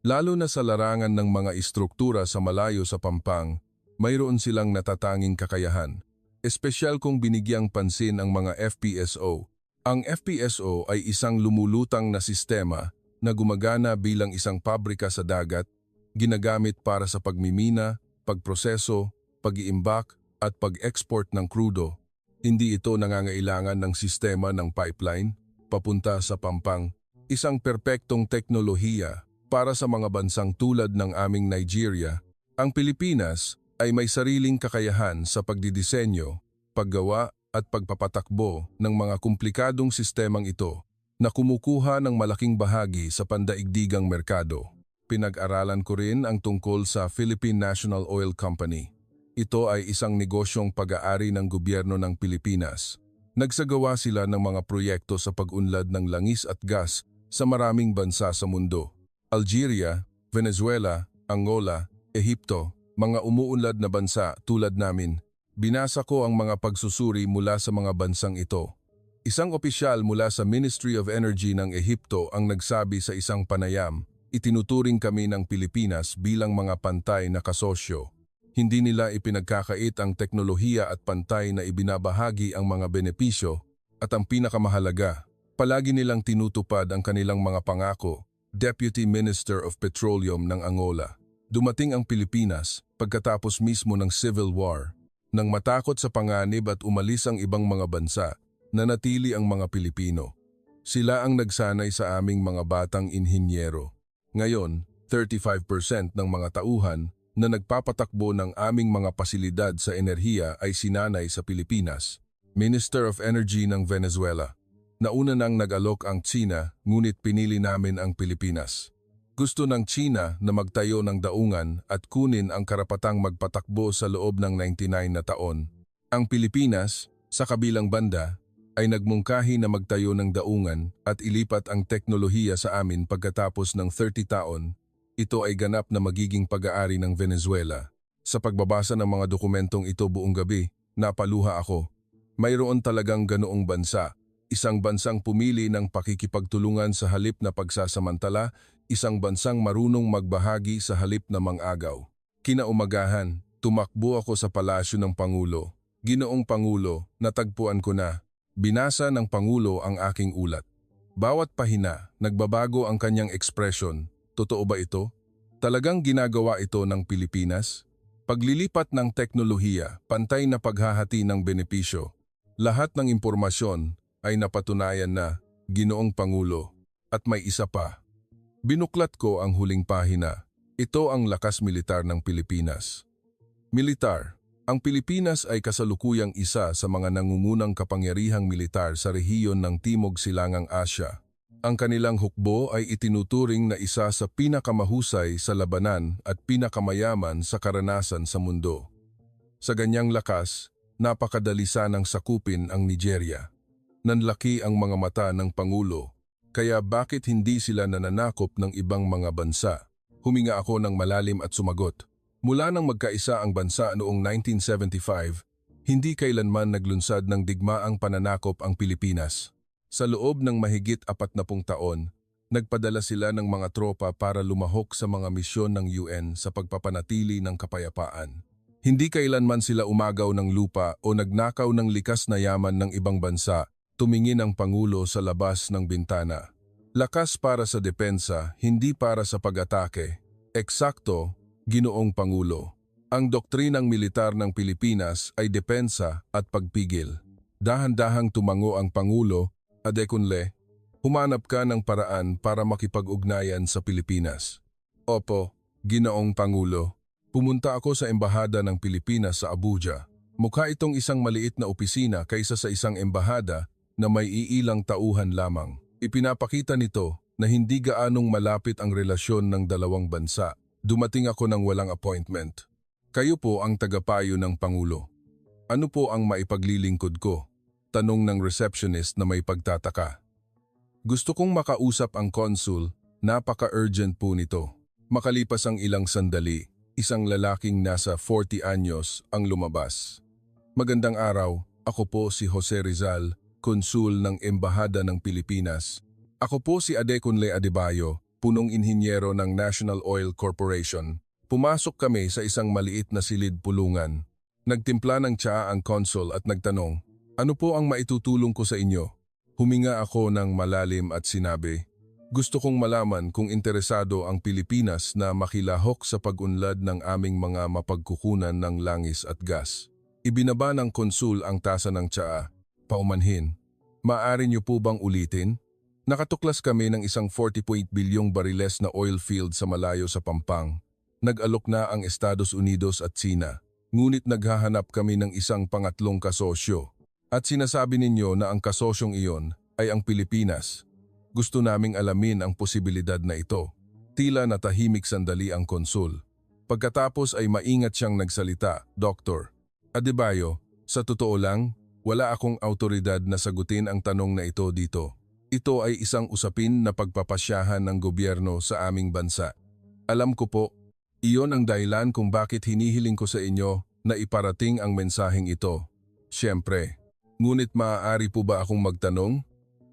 Lalo na sa larangan ng mga istruktura sa malayo sa Pampang, mayroon silang natatanging kakayahan, espesyal kung binigyang pansin ang mga FPSO. Ang FPSO ay isang lumulutang na sistema na gumagana bilang isang pabrika sa dagat, ginagamit para sa pagmimina, pagproseso, pag-iimbak, at pag-export ng krudo. Hindi ito nangangailangan ng sistema ng pipeline papunta sa Pampang, isang perpektong teknolohiya para sa mga bansang tulad ng aming Nigeria. Ang Pilipinas ay may sariling kakayahan sa pagdidisenyo, paggawa at pagpapatakbo ng mga komplikadong sistemang ito na kumukuha ng malaking bahagi sa pandaigdigang merkado. Pinag-aralan ko rin ang tungkol sa Philippine National Oil Company. Ito ay isang negosyong pag-aari ng gobyerno ng Pilipinas. Nagsagawa sila ng mga proyekto sa pag-unlad ng langis at gas sa maraming bansa sa mundo. Algeria, Venezuela, Angola, Ehipto, mga umuunlad na bansa tulad namin. Binasa ko ang mga pagsusuri mula sa mga bansang ito. Isang opisyal mula sa Ministry of Energy ng Ehipto ang nagsabi sa isang panayam, itinuturing kami ng Pilipinas bilang mga pantay na kasosyo. Hindi nila ipinagkakait ang teknolohiya at pantay na ibinabahagi ang mga benepisyo at ang pinakamahalaga, palagi nilang tinutupad ang kanilang mga pangako. Deputy Minister of Petroleum ng Angola. Dumating ang Pilipinas pagkatapos mismo ng Civil War. Nang matakot sa panganib at umalis ang ibang mga bansa, nanatili ang mga Pilipino. Sila ang nagsanay sa aming mga batang inhinyero. Ngayon, 35% ng mga tauhan na nagpapatakbo ng aming mga pasilidad sa enerhiya ay sinanay sa Pilipinas. Minister of Energy ng Venezuela. Nauna nang nag-alok ang China, ngunit pinili namin ang Pilipinas. Gusto ng China na magtayo ng daungan at kunin ang karapatang magpatakbo sa loob ng 99 na taon. Ang Pilipinas, sa kabilang banda, ay nagmungkahi na magtayo ng daungan at ilipat ang teknolohiya sa amin pagkatapos ng 30 taon. Ito ay ganap na magiging pag-aari ng Venezuela. Sa pagbabasa ng mga dokumentong ito buong gabi, napaluha ako. Mayroon talagang ganoong bansa. Isang bansang pumili ng pakikipagtulungan sa halip na pagsasamantala, isang bansang marunong magbahagi sa halip na mang-agaw. Kinaumagahan, tumakbo ako sa palasyo ng Pangulo. Ginoong Pangulo, natagpuan ko na. Binasa ng Pangulo ang aking ulat. Bawat pahina, nagbabago ang kanyang ekspresyon. Totoo ba ito? Talagang ginagawa ito ng Pilipinas? Paglilipat ng teknolohiya, pantay na paghahati ng benepisyo. Lahat ng impormasyon ay napatunayan na, Ginoong Pangulo. At may isa pa. Binuklat ko ang huling pahina. Ito ang lakas militar ng Pilipinas. Militar. Ang Pilipinas ay kasalukuyang isa sa mga nangungunang kapangyarihang militar sa rehiyon ng Timog Silangang Asya. Ang kanilang hukbo ay itinuturing na isa sa pinakamahusay sa labanan at pinakamayaman sa karanasan sa mundo. Sa ganyang lakas, napakadali sanang sakupin ang Nigeria. Nanlaki ang mga mata ng Pangulo, kaya bakit hindi sila nananakop ng ibang mga bansa? Huminga ako ng malalim at sumagot. Mula nang magkaisa ang bansa noong 1975, hindi kailanman naglunsad ng digmaang pananakop ang Pilipinas. Sa loob ng mahigit 40 taon, nagpadala sila ng mga tropa para lumahok sa mga misyon ng UN sa pagpapanatili ng kapayapaan. Hindi kailanman sila umagaw ng lupa o nagnakaw ng likas na yaman ng ibang bansa Tumingin ang Pangulo sa labas ng bintana. Lakas para sa depensa, hindi para sa pag-atake. Eksakto, Ginoong Pangulo. Ang doktrinang militar ng Pilipinas ay depensa at pagpigil. Dahan-dahang tumango ang Pangulo, Adekunle, humanap ka ng paraan para makipag-ugnayan sa Pilipinas. Opo, Ginoong Pangulo. Pumunta ako sa Embahada ng Pilipinas sa Abuja. Mukha itong isang maliit na opisina kaysa sa isang embahada na may iilang tauhan lamang. Ipinapakita nito na hindi gaanong malapit ang relasyon ng dalawang bansa. Dumating ako ng walang appointment. Kayo po ang tagapayo ng Pangulo. Ano po ang maipaglilingkod ko? Tanong ng receptionist na may pagtataka. Gusto kong makausap ang consul, napaka-urgent po nito. Makalipas ang ilang sandali, isang lalaking nasa 40 anyos ang lumabas. Magandang araw, ako po si Jose Rizal, konsul ng Embahada ng Pilipinas. Ako po si Adekunle Adebayo, punong inhinyero ng National Oil Corporation. Pumasok kami sa isang maliit na silid pulungan. Nagtimpla ng tsaa ang konsul at nagtanong, ano po ang maitutulong ko sa inyo? Huminga ako ng malalim at sinabi, gusto kong malaman kung interesado ang Pilipinas na makilahok sa pag-unlad ng aming mga mapagkukunan ng langis at gas. Ibinaba ng konsul ang tasa ng tsaa. Paumanhin, maaari niyo po bang ulitin? Nakatuklas kami ng isang 40 bilyong bariles na oil field sa malayo sa Pampang. Nag-alok na ang Estados Unidos at China, ngunit naghahanap kami ng isang pangatlong kasosyo. At sinasabi ninyo na ang kasosyong iyon ay ang Pilipinas. Gusto naming alamin ang posibilidad na ito. Tila natahimik sandali ang konsul. Pagkatapos ay maingat siyang nagsalita, Dr. Adebayo, sa totoo lang, wala akong autoridad na sagutin ang tanong na ito dito. Ito ay isang usapin na pagpapasyahan ng gobyerno sa aming bansa. Alam ko po, iyon ang dahilan kung bakit hinihiling ko sa inyo na iparating ang mensaheng ito. Siyempre, ngunit maaari po ba akong magtanong?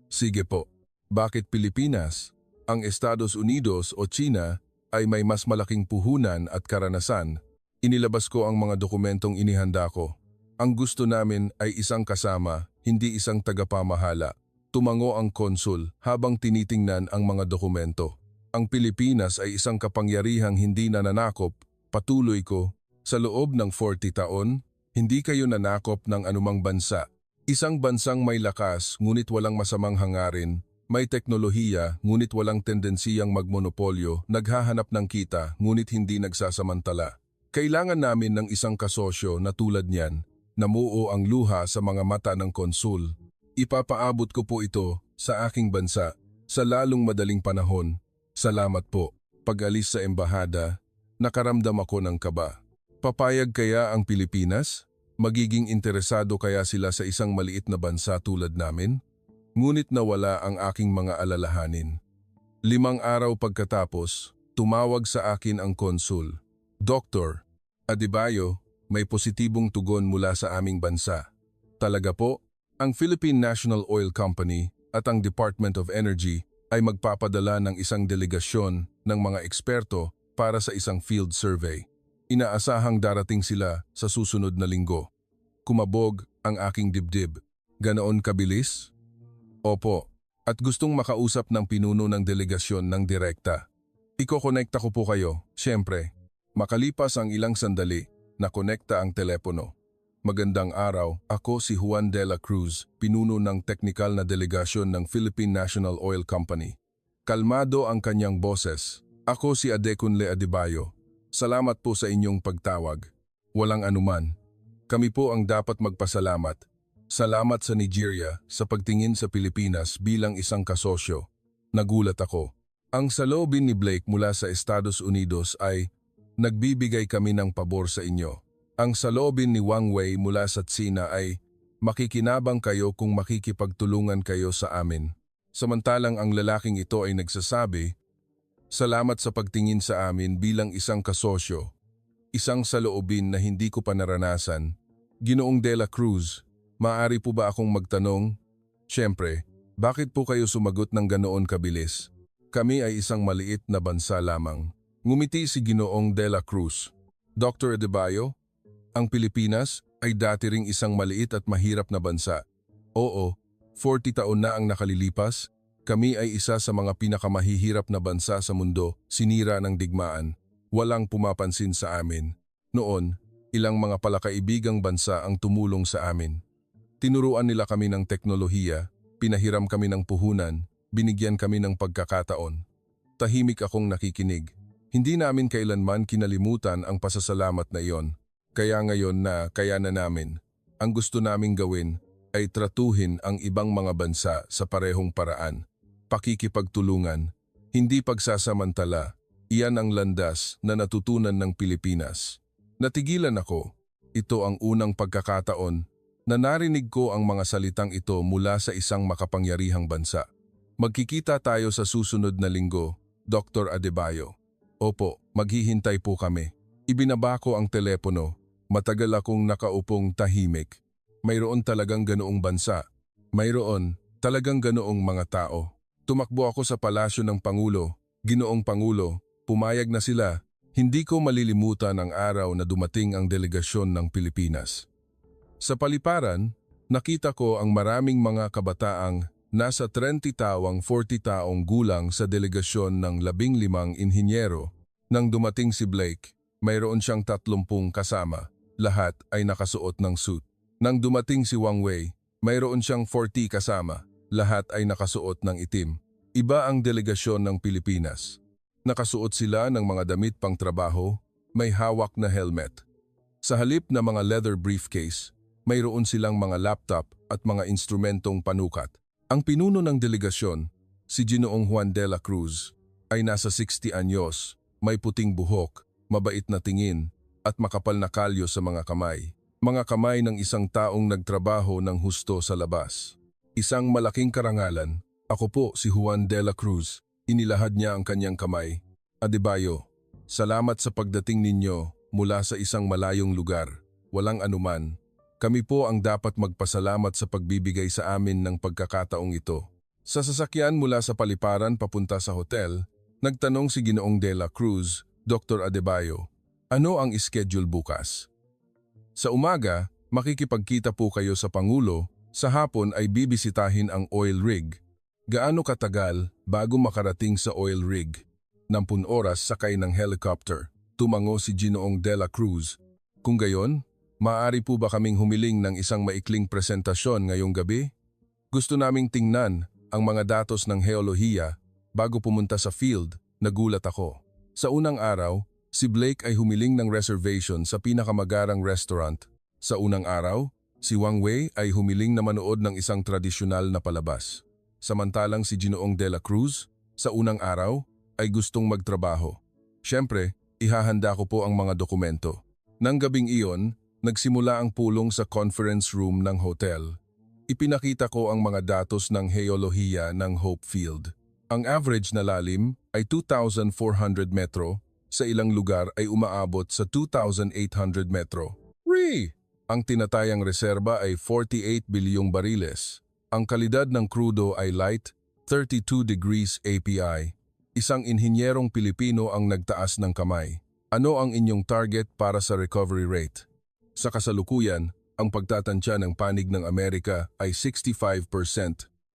Sige po, bakit Pilipinas, ang Estados Unidos o China ay may mas malaking puhunan at karanasan? Inilabas ko ang mga dokumentong inihanda ko. Ang gusto namin ay isang kasama, hindi isang tagapamahala. Tumango ang konsul habang tinitingnan ang mga dokumento. Ang Pilipinas ay isang kapangyarihang hindi nananakop, patuloy ko. Sa loob ng 40 taon, hindi kayo nanakop ng anumang bansa. Isang bansang may lakas ngunit walang masamang hangarin, may teknolohiya ngunit walang tendensiyang magmonopolyo, naghahanap ng kita ngunit hindi nagsasamantala. Kailangan namin ng isang kasosyo na tulad niyan. Namuo ang luha sa mga mata ng konsul. Ipapaabot ko po ito sa aking bansa sa lalong madaling panahon. Salamat po. Pag-alis sa embahada, nakaramdam ako ng kaba. Papayag kaya ang Pilipinas? Magiging interesado kaya sila sa isang maliit na bansa tulad namin? Ngunit nawala ang aking mga alalahanin. 5 araw pagkatapos, tumawag sa akin ang konsul. Dr. Adebayo, may positibong tugon mula sa aming bansa. Talaga po, ang Philippine National Oil Company at ang Department of Energy ay magpapadala ng isang delegasyon ng mga eksperto para sa isang field survey. Inaasahang darating sila sa susunod na linggo. Kumabog ang aking dibdib. Ganoon kabilis? Opo, at gustong makausap ng pinuno ng delegasyon ng direkta. Iko-connecta ko po kayo, siyempre. Makalipas ang ilang sandali, nakonekta ang telepono. Magandang araw, ako si Juan de la Cruz, pinuno ng teknikal na delegasyon ng Philippine National Oil Company. Kalmado ang kanyang boses. Ako si Adekunle Adebayo. Salamat po sa inyong pagtawag. Walang anuman. Kami po ang dapat magpasalamat. Salamat sa Nigeria sa pagtingin sa Pilipinas bilang isang kasosyo. Nagulat ako. Ang saloobin ni Blake mula sa Estados Unidos ay, nagbibigay kami ng pabor sa inyo. Ang saloobin ni Wang Wei mula sa Tsina ay, makikinabang kayo kung makikipagtulungan kayo sa amin. Samantalang ang lalaking ito ay nagsasabi, salamat sa pagtingin sa amin bilang isang kasosyo. Isang saloobin na hindi ko pa naranasan. Ginoong de la Cruz, maaari po ba akong magtanong? Siyempre, bakit po kayo sumagot ng ganoon kabilis? Kami ay isang maliit na bansa lamang. Ngumiti si Ginoong de la Cruz. Dr. Adebayo, ang Pilipinas ay dati ring isang maliit at mahirap na bansa. Oo, 40 taon na ang nakalilipas, kami ay isa sa mga pinakamahihirap na bansa sa mundo, sinira ng digmaan. Walang pumapansin sa amin. Noon, ilang mga palakaibigang bansa ang tumulong sa amin. Tinuruan nila kami ng teknolohiya, pinahiram kami ng puhunan, binigyan kami ng pagkakataon. Tahimik akong nakikinig. Hindi namin kailanman kinalimutan ang pasasalamat na iyon. Kaya ngayon na kaya na namin, ang gusto naming gawin ay tratuhin ang ibang mga bansa sa parehong paraan. Pakikipagtulungan, hindi pagsasamantala. Iyan ang landas na natutunan ng Pilipinas. Natigilan ako. Ito ang unang pagkakataon na narinig ko ang mga salitang ito mula sa isang makapangyarihang bansa. Magkikita tayo sa susunod na linggo, Dr. Adebayo. Opo, maghihintay po kami. Ibinaba ko ang telepono. Matagal akong nakaupong tahimik. Mayroon talagang ganoong bansa. Mayroon talagang ganoong mga tao. Tumakbo ako sa palasyo ng Pangulo. Ginoong Pangulo, pumayag na sila. Hindi ko malilimutan ang araw na dumating ang delegasyon ng Pilipinas. Sa paliparan, nakita ko ang maraming mga kabataang nasa 30 tawang 40 taong gulang sa delegasyon ng 15 inhinyero. Nang dumating si Blake, mayroon siyang 30 kasama. Lahat ay nakasuot ng suit. Nang dumating si Wang Wei, mayroon siyang 40 kasama. Lahat ay nakasuot ng itim. Iba ang delegasyon ng Pilipinas. Nakasuot sila ng mga damit pang trabaho, may hawak na helmet. Sa halip na mga leather briefcase, mayroon silang mga laptop at mga instrumentong panukat. Ang pinuno ng delegasyon, si Ginoong Juan de la Cruz, ay nasa 60 anyos, may puting buhok, mabait na tingin, at makapal na kalyo sa mga kamay. Mga kamay ng isang taong nagtrabaho ng husto sa labas. Isang malaking karangalan. Ako po si Juan de la Cruz. Inilahad niya ang kanyang kamay. Adebayo, salamat sa pagdating ninyo mula sa isang malayong lugar. Walang anuman. Kami po ang dapat magpasalamat sa pagbibigay sa amin ng pagkakataong ito. Sa sasakyan mula sa paliparan papunta sa hotel, nagtanong si Ginoong de la Cruz, Dr. Adebayo, ano ang schedule bukas? Sa umaga, makikipagkita po kayo sa Pangulo, sa hapon ay bibisitahin ang oil rig. Gaano katagal bago makarating sa oil rig? 60 oras sakay ng helicopter, tumango si Ginoong de la Cruz. Kung gayon, maaari po ba kaming humiling ng isang maikling presentasyon ngayong gabi? Gusto naming tingnan ang mga datos ng heolohiya bago pumunta sa field, nagulat ako. Sa unang araw, si Blake ay humiling ng reservation sa pinakamagarang restaurant. Sa unang araw, si Wang Wei ay humiling na manood ng isang tradisyonal na palabas. Samantalang si Ginoong de la Cruz, sa unang araw, ay gustong magtrabaho. Siyempre, ihahanda ko po ang mga dokumento. Nang gabing iyon, nagsimula ang pulong sa conference room ng hotel. Ipinakita ko ang mga datos ng heolohiya ng Hope Field. Ang average na lalim ay 2,400 metro, sa ilang lugar ay umaabot sa 2,800 metro. Ang tinatayang reserba ay 48 bilyong bariles. Ang kalidad ng krudo ay light, 32 degrees API. Isang inhinyerong Pilipino ang nagtaas ng kamay. Ano ang inyong target para sa recovery rate? Sa kasalukuyan, ang pagtatansya ng panig ng Amerika ay 65%.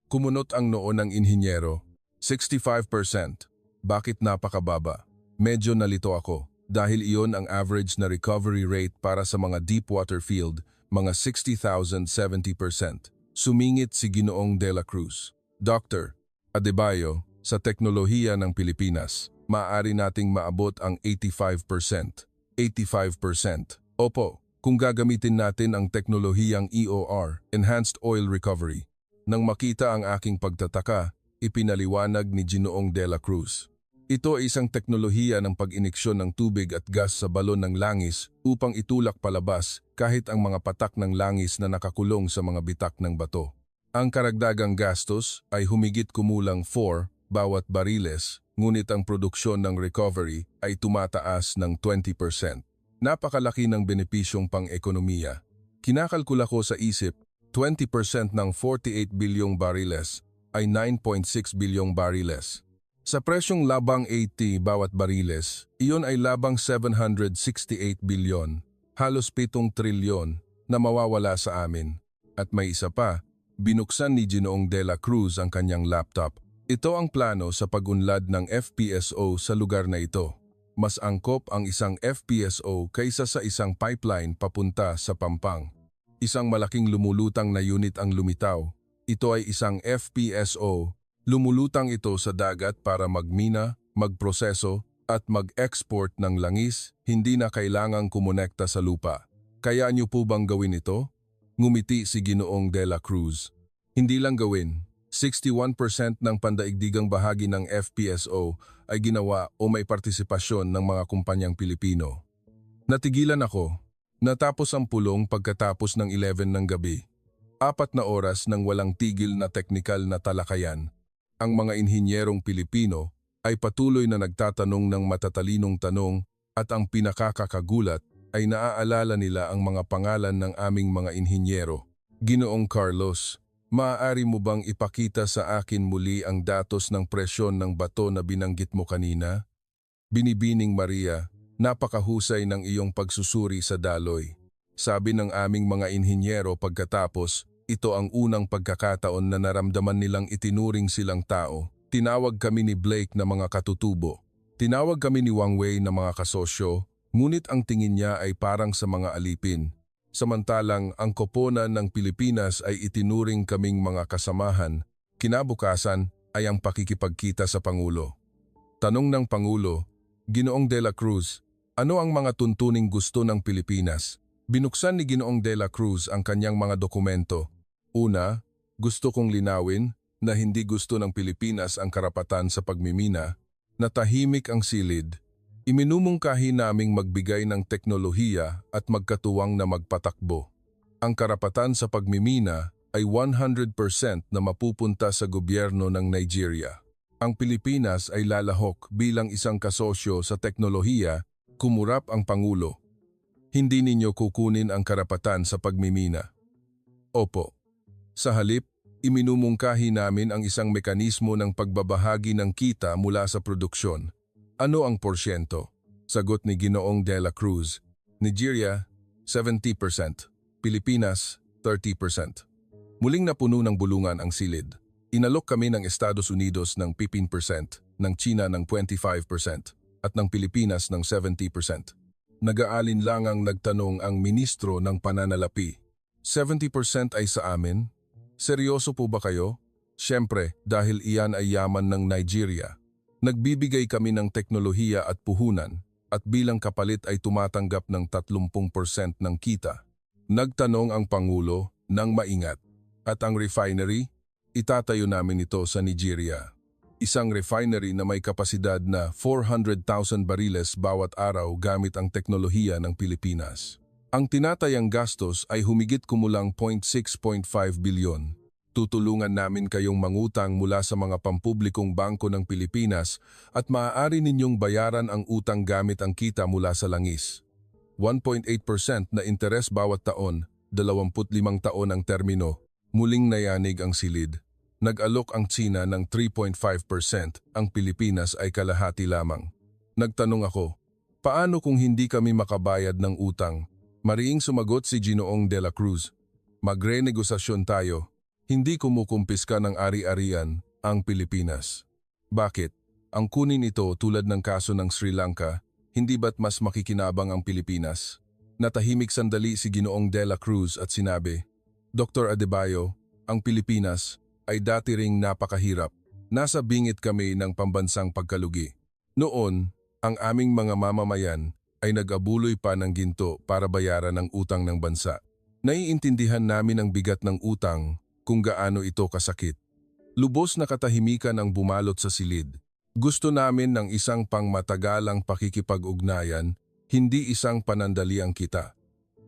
Kumunot ang noo ng inhinyero. 65%. Bakit napakababa? Medyo nalito ako dahil iyon ang average na recovery rate para sa mga deep water field, mga 60,070%. Sumingit si Ginoong de la Cruz. Dr. Adebayo, sa teknolohiya ng Pilipinas, maaari nating maabot ang 85%. 85%. Opo, kung gagamitin natin ang teknolohiyang EOR, Enhanced Oil Recovery. Nang makita ang aking pagtataka, ipinaliwanag ni Ginoong de la Cruz. Ito ay isang teknolohiya ng pag-iniksyon ng tubig at gas sa balon ng langis upang itulak palabas kahit ang mga patak ng langis na nakakulong sa mga bitak ng bato. Ang karagdagang gastos ay humigit kumulang 4 bawat bariles, ngunit ang produksyon ng recovery ay tumataas ng 20%. Napakalaki ng benepisyong pang-ekonomiya. Kinakalkula ko sa isip, 20% ng 48 bilyong bariles ay 9.6 bilyong bariles. Sa presyong labang 80 bawat bariles, iyon ay labang 768 bilyon, halos 7 trilyon na mawawala sa amin. At may isa pa, Binuksan ni Ginoong de la Cruz ang kanyang laptop. Ito ang plano sa pag-unlad ng FPSO sa lugar na ito. Mas angkop ang isang FPSO kaysa sa isang pipeline papunta sa Pampang. Isang malaking lumulutang na unit ang lumitaw. Ito ay isang FPSO. Lumulutang ito sa dagat para magmina, magproseso, at mag-export ng langis, hindi na kailangang kumonekta sa lupa. Kaya niyo po bang gawin ito? Ngumiti si Ginoong de la Cruz. Hindi lang gawin. 61% ng pandaigdigang bahagi ng FPSO ay ginawa o may partisipasyon ng mga kumpanyang Pilipino. Natigilan ako. Natapos ang pulong pagkatapos ng 11 ng gabi. 4 na oras ng walang tigil na teknikal na talakayan. Ang mga inhinyerong Pilipino ay patuloy na nagtatanong ng matatalinong tanong at ang pinakakakagulat ay naaalala nila ang mga pangalan ng aming mga inhinyero. Ginoong Carlos, maaari mo bang ipakita sa akin muli ang datos ng presyon ng bato na binanggit mo kanina? Binibining Maria, napakahusay ng iyong pagsusuri sa daloy. Sabi ng aming mga inhinyero pagkatapos, ito ang unang pagkakataon na naramdaman nilang itinuring silang tao. Tinawag kami ni Blake na mga katutubo. Tinawag kami ni Wang Wei na mga kasosyo, ngunit ang tingin niya ay parang sa mga alipin. Samantalang ang koponan ng Pilipinas ay itinuring kaming mga kasamahan, kinabukasan ay ang pakikipagkita sa Pangulo. Tanong ng Pangulo, Ginoong de la Cruz, ano ang mga tuntuning gusto ng Pilipinas? Binuksan ni Ginoong de la Cruz ang kanyang mga dokumento. Una, gusto kong linawin na hindi gusto ng Pilipinas ang karapatan sa pagmimina, na tahimik ang silid. Iminumungkahi naming magbigay ng teknolohiya at magkatuwang na magpatakbo. Ang karapatan sa pagmimina ay 100% na mapupunta sa gobyerno ng Nigeria. Ang Pilipinas ay lalahok bilang isang kasosyo sa teknolohiya, kumurap ang Pangulo. Hindi ninyo kukunin ang karapatan sa pagmimina. Opo. Sa halip, iminumungkahi namin ang isang mekanismo ng pagbabahagi ng kita mula sa produksyon. Ano ang porsyento? Sagot ni Ginoong de la Cruz. Nigeria, 70%. Pilipinas, 30%. Muling napuno ng bulungan ang silid. Inalok kami ng Estados Unidos ng 15%, ng China ng 25%, at ng Pilipinas ng 70%. Nag-aalinlangang nagtanong ang ministro ng pananalapi. 70% ay sa amin? Seryoso po ba kayo? Siyempre, dahil iyan ay yaman ng Nigeria. Nagbibigay kami ng teknolohiya at puhunan at bilang kapalit ay tumatanggap ng 30% ng kita. Nagtanong ang Pangulo ng maingat. At ang refinery, itatayo namin ito sa Nigeria. Isang refinery na may kapasidad na 400,000 bariles bawat araw gamit ang teknolohiya ng Pilipinas. Ang tinatayang gastos ay humigit kumulang 0.6.5 bilyon. Tutulungan namin kayong mangutang mula sa mga pampublikong bangko ng Pilipinas at maaari ninyong bayaran ang utang gamit ang kita mula sa langis. 1.8% na interes bawat taon, 25 taon ang termino. Muling nayanig ang silid. Nag-alok ang China ng 3.5%, ang Pilipinas ay kalahati lamang. Nagtanong ako, paano kung hindi kami makabayad ng utang? Mariing sumagot si Ginoong de la Cruz, magrenegosasyon tayo. Hindi kumukumpiska ng ari-arian ang Pilipinas. Bakit? Ang kunin ito tulad ng kaso ng Sri Lanka, hindi ba't mas makikinabang ang Pilipinas? Natahimik sandali si Ginoong de la Cruz at sinabi, Dr. Adebayo, ang Pilipinas ay dati ring napakahirap. Nasa bingit kami ng pambansang pagkalugi. Noon, ang aming mga mamamayan ay nag-abuloy pa ng ginto para bayaran ang utang ng bansa. Naiintindihan namin ang bigat ng utang kung gaano ito kasakit. Lubos na katahimikan ang bumalot sa silid. Gusto namin ng isang pangmatagalang pakikipag-ugnayan, hindi isang panandaliang kita.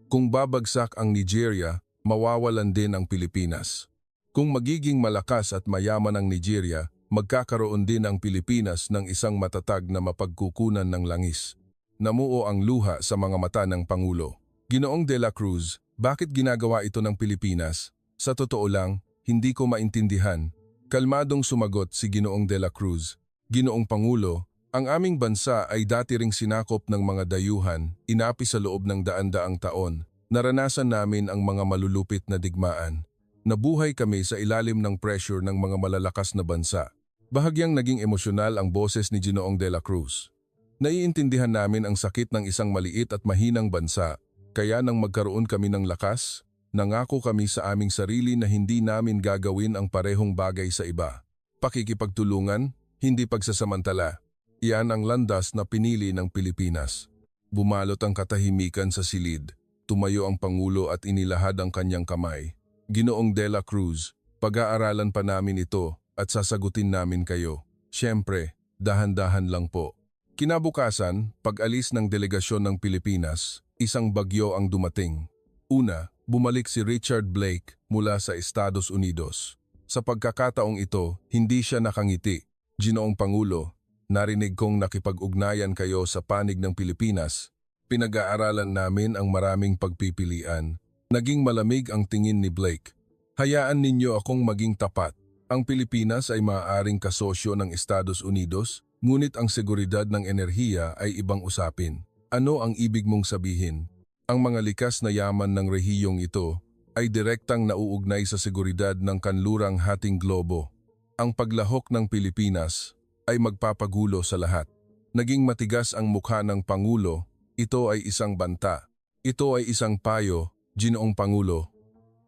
Kung babagsak ang Nigeria, mawawalan din ang Pilipinas. Kung magiging malakas at mayaman ang Nigeria, magkakaroon din ang Pilipinas ng isang matatag na mapagkukunan ng langis. Namuo ang luha sa mga mata ng Pangulo. Ginoong de la Cruz, bakit ginagawa ito ng Pilipinas? Sa totoo lang, hindi ko maintindihan. Kalmadong sumagot si Ginoong de la Cruz. Ginoong Pangulo, ang aming bansa ay dati ring sinakop ng mga dayuhan, inapi sa loob ng daan-daang taon. Naranasan namin ang mga malulupit na digmaan. Nabuhay kami sa ilalim ng pressure ng mga malalakas na bansa. Bahagyang naging emosyonal ang boses ni Ginoong de la Cruz. Naiintindihan namin ang sakit ng isang maliit at mahinang bansa, kaya nang magkaroon kami ng lakas, nangako kami sa aming sarili na hindi namin gagawin ang parehong bagay sa iba. Pakikipagtulungan, hindi pagsasamantala. Iyan ang landas na pinili ng Pilipinas. Bumalot ang katahimikan sa silid. Tumayo ang Pangulo at inilahad ang kanyang kamay. Ginoong de la Cruz, pag-aaralan pa namin ito at sasagutin namin kayo. Siyempre, dahan-dahan lang po. Kinabukasan, pag-alis ng delegasyon ng Pilipinas, isang bagyo ang dumating. Una, bumalik si Richard Blake mula sa Estados Unidos. Sa pagkakataong ito, hindi siya nakangiti. Ginoong Pangulo, narinig kong nakipag-ugnayan kayo sa panig ng Pilipinas. Pinag-aaralan namin ang maraming pagpipilian. Naging malamig ang tingin ni Blake. Hayaan ninyo akong maging tapat. Ang Pilipinas ay maaaring kasosyo ng Estados Unidos, ngunit ang seguridad ng enerhiya ay ibang usapin. Ano ang ibig mong sabihin? Ang mga likas na yaman ng rehiyong ito ay direktang nauugnay sa seguridad ng kanlurang hating globo. Ang paglahok ng Pilipinas ay magpapagulo sa lahat. Naging matigas ang mukha ng Pangulo. Ito ay isang banta. Ito ay isang payo. Ginoong Pangulo,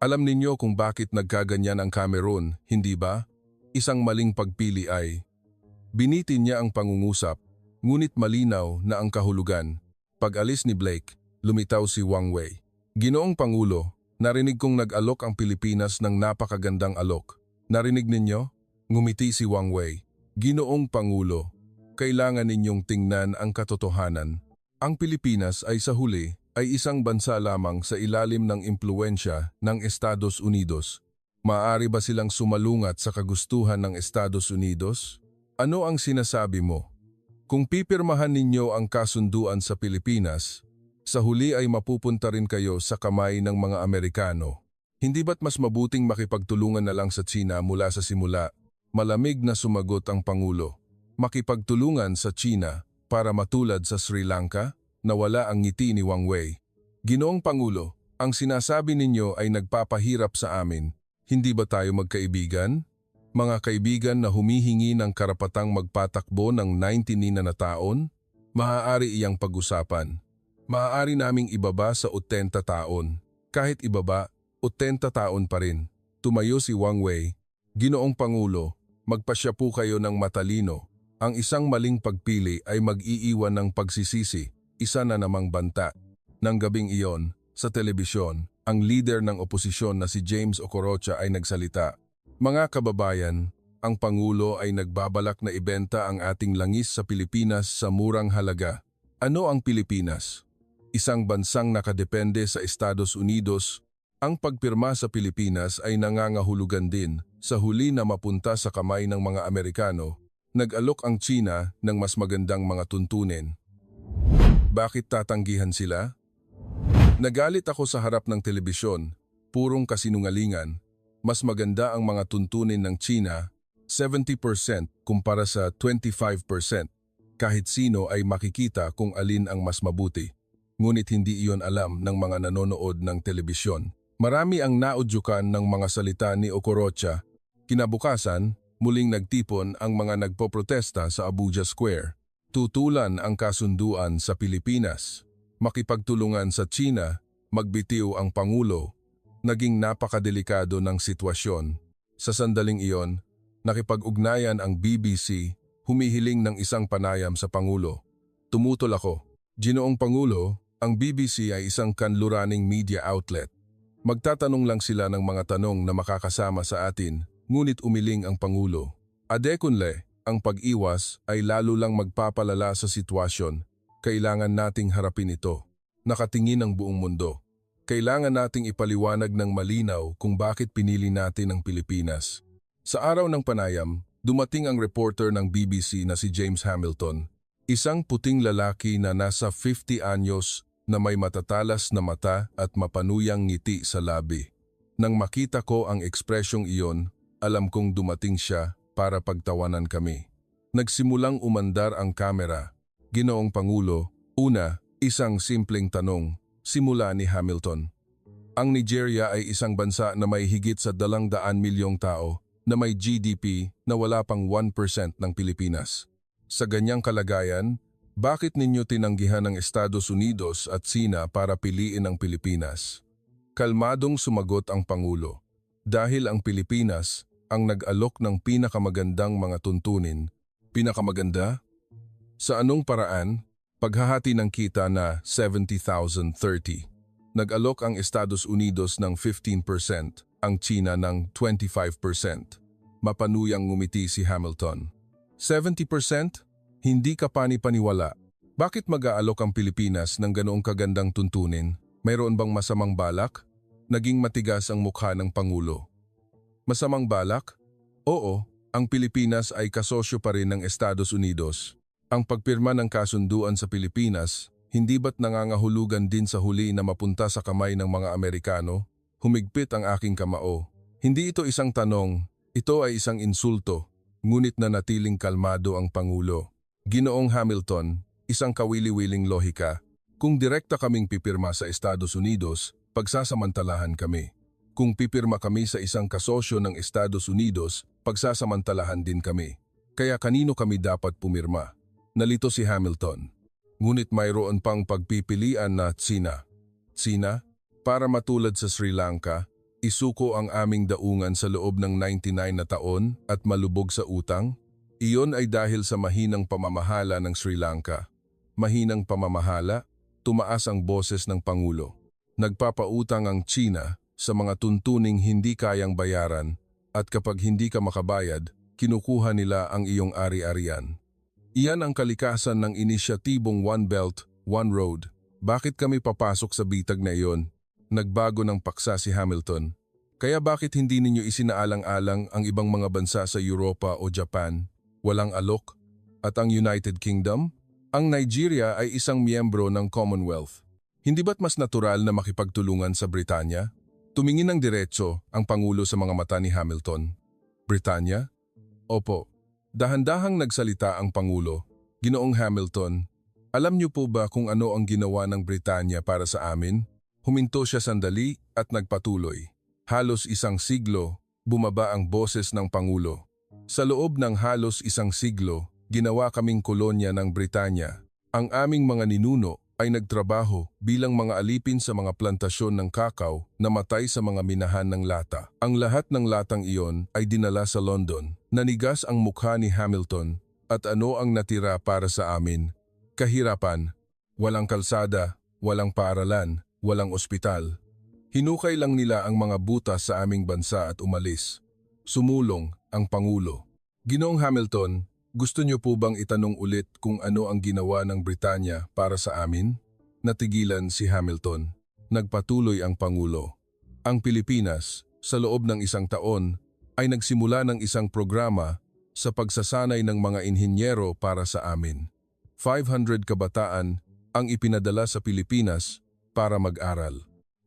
alam ninyo kung bakit nagkaganyan ang Cameroon, hindi ba? Isang maling pagpili ay. Binitin niya ang pangungusap, ngunit malinaw na ang kahulugan. Pag-alis ni Blake, lumitaw si Wang Wei. Ginoong Pangulo, narinig kong nag-alok ang Pilipinas ng napakagandang alok. Narinig ninyo? Ngumiti si Wang Wei. Ginoong Pangulo, kailangan ninyong tingnan ang katotohanan. Ang Pilipinas ay sa huli ay isang bansa lamang sa ilalim ng impluwensya ng Estados Unidos. Maaari ba silang sumalungat sa kagustuhan ng Estados Unidos? Ano ang sinasabi mo? Kung pipirmahan ninyo ang kasunduan sa Pilipinas, sa huli ay mapupunta rin kayo sa kamay ng mga Amerikano. Hindi ba't mas mabuting makipagtulungan na lang sa China mula sa simula? Malamig na sumagot ang Pangulo. Makipagtulungan sa China para matulad sa Sri Lanka? Nawala ang ngiti ni Wang Wei. Ginoong Pangulo, ang sinasabi ninyo ay nagpapahirap sa amin. Hindi ba tayo magkaibigan? Mga kaibigan na humihingi ng karapatang magpatakbo ng 99 na taon? Maaari iyang pag-usapan. Maaari naming ibaba sa 80 taon. Kahit ibaba, 80 taon pa rin. Tumayo si Wang Wei. Ginoong Pangulo, magpasya po kayo ng matalino. Ang isang maling pagpili ay mag-iiwan ng pagsisisi. Isa na namang banta. Nang gabing iyon, sa telebisyon, ang leader ng oposisyon na si James Okorocha ay nagsalita. Mga kababayan, ang Pangulo ay nagbabalak na ibenta ang ating langis sa Pilipinas sa murang halaga. Ano ang Pilipinas? Isang bansang nakadepende sa Estados Unidos. Ang pagpirma sa Pilipinas ay nangangahulugan din sa huli na mapunta sa kamay ng mga Amerikano. Nag-alok ang China ng mas magandang mga tuntunin. Bakit tatanggihan sila? Nagalit ako sa harap ng telebisyon, purong kasinungalingan. Mas maganda ang mga tuntunin ng China, 70% kumpara sa 25%. Kahit sino ay makikita kung alin ang mas mabuti. Ngunit hindi iyon alam ng mga nanonood ng telebisyon. Marami ang naudyukan ng mga salita ni Okorocha. Kinabukasan, muling nagtipon ang mga nagpoprotesta sa Abuja Square. Tutulan ang kasunduan sa Pilipinas. Makipagtulungan sa China, magbitiw ang Pangulo. Naging napakadelikado ng sitwasyon. Sa sandaling iyon, nakipag-ugnayan ang BBC, humihiling ng isang panayam sa Pangulo. Tumutol ako. Ginoong Pangulo, ang BBC ay isang kanluraning media outlet. Magtatanong lang sila ng mga tanong na makakasama sa atin, ngunit umiling ang Pangulo. Adekunle, ang pag-iwas ay lalo lang magpapalala sa sitwasyon. Kailangan nating harapin ito. Nakatingin ang buong mundo. Kailangan nating ipaliwanag ng malinaw kung bakit pinili natin ang Pilipinas. Sa araw ng panayam, dumating ang reporter ng BBC na si James Hamilton. Isang puting lalaki na nasa 50 anyos na may matatalas na mata at mapanuyang ngiti sa labi. Nang makita ko ang ekspresyong iyon, alam kong dumating siya para pagtawanan kami. Nagsimulang umandar ang kamera. Ginoong Pangulo, una, isang simpleng tanong, simula ni Hamilton. Ang Nigeria ay isang bansa na may higit sa 200 milyong tao na may GDP na wala pang 1% ng Pilipinas. Sa ganyang kalagayan, bakit ninyo tinanggihan ang Estados Unidos at Sina para piliin ang Pilipinas? Kalmadong sumagot ang Pangulo. Dahil ang Pilipinas ang nag-alok ng pinakamagandang mga tuntunin. Pinakamaganda? Sa anong paraan? Paghahati ng kita na 70,030. Nag-alok ang Estados Unidos ng 15%, ang China ng 25%. Mapanuyang ngumiti si Hamilton. 70%? Hindi ka pani-paniwala. Bakit mag-aalok ang Pilipinas ng ganoong kagandang tuntunin? Mayroon bang masamang balak? Naging matigas ang mukha ng Pangulo. Masamang balak? Oo, ang Pilipinas ay kasosyo pa rin ng Estados Unidos. Ang pagpirma ng kasunduan sa Pilipinas, hindi ba't nangangahulugan din sa huli na mapunta sa kamay ng mga Amerikano? Humigpit ang aking kamao. Hindi ito isang tanong, ito ay isang insulto, ngunit nanatiling kalmado ang Pangulo. Ginoong Hamilton, isang kawili-wiling lohika. Kung direkta kaming pipirma sa Estados Unidos, pagsasamantalahan kami. Kung pipirma kami sa isang kasosyo ng Estados Unidos, pagsasamantalahan din kami. Kaya kanino kami dapat pumirma? Nalito si Hamilton. Ngunit mayroon pang pagpipilian na Sina. Sina, para matulad sa Sri Lanka, isuko ang aming daungan sa loob ng 99 na taon at malubog sa utang? Iyon ay dahil sa mahinang pamamahala ng Sri Lanka. Mahinang pamamahala, tumaas ang boses ng Pangulo. Nagpapautang ang China sa mga tuntuning hindi kayang bayaran at kapag hindi ka makabayad, kinukuha nila ang iyong ari-arian. Iyan ang kalikasan ng inisyatibong One Belt, One Road. Bakit kami papasok sa bitag na iyon? Nagbago ng paksa si Hamilton. Kaya bakit hindi ninyo isinaalang-alang ang ibang mga bansa sa Europa o Japan? Walang alok? At ang United Kingdom? Ang Nigeria ay isang miyembro ng Commonwealth. Hindi ba't mas natural na makipagtulungan sa Britanya? Tumingin ng diretso ang Pangulo sa mga mata ni Hamilton. Britanya? Opo. Dahan-dahang nagsalita ang Pangulo. Ginoong Hamilton, alam niyo po ba kung ano ang ginawa ng Britanya para sa amin? Huminto siya sandali at nagpatuloy. Halos isang siglo, bumaba ang boses ng Pangulo. Sa loob ng halos isang siglo, ginawa kaming kolonya ng Britanya. Ang aming mga ninuno ay nagtrabaho bilang mga alipin sa mga plantasyon ng kakao na matay sa mga minahan ng lata. Ang lahat ng latang iyon ay dinala sa London. Nanigas ang mukha ni Hamilton at ano ang natira para sa amin? Kahirapan, walang kalsada, walang paaralan, walang ospital. Hinukay lang nila ang mga butas sa aming bansa at umalis. Sumulong ang Pangulo. Ginoong Hamilton, gusto niyo po bang itanong ulit kung ano ang ginawa ng Britanya para sa amin? Natigilan si Hamilton. Nagpatuloy ang Pangulo. Ang Pilipinas, sa loob ng isang taon, ay nagsimula ng isang programa sa pagsasanay ng mga inhinyero para sa amin. 500 kabataan ang ipinadala sa Pilipinas para mag-aral.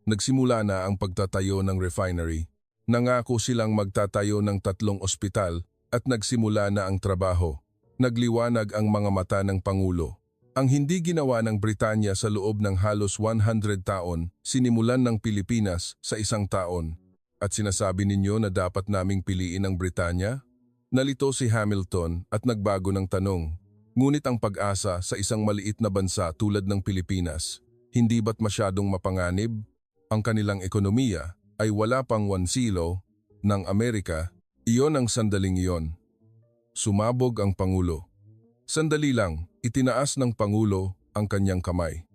Nagsimula na ang pagtatayo ng refinery. Nangako silang magtatayo ng 3 ospital at nagsimula na ang trabaho. Nagliwanag ang mga mata ng Pangulo. Ang hindi ginawa ng Britanya sa loob ng halos 100 taon, sinimulan ng Pilipinas sa 1 taon. At sinasabi ninyo na dapat naming piliin ang Britanya? Nalito si Hamilton at nagbago ng tanong. Ngunit ang pag-asa sa isang maliit na bansa tulad ng Pilipinas, hindi ba't masyadong mapanganib? Ang kanilang ekonomiya ay wala pang 1 silo ng Amerika. Iyon ang sandaling iyon. Sumabog ang Pangulo. Sandali lang, itinaas ng Pangulo ang kanyang kamay.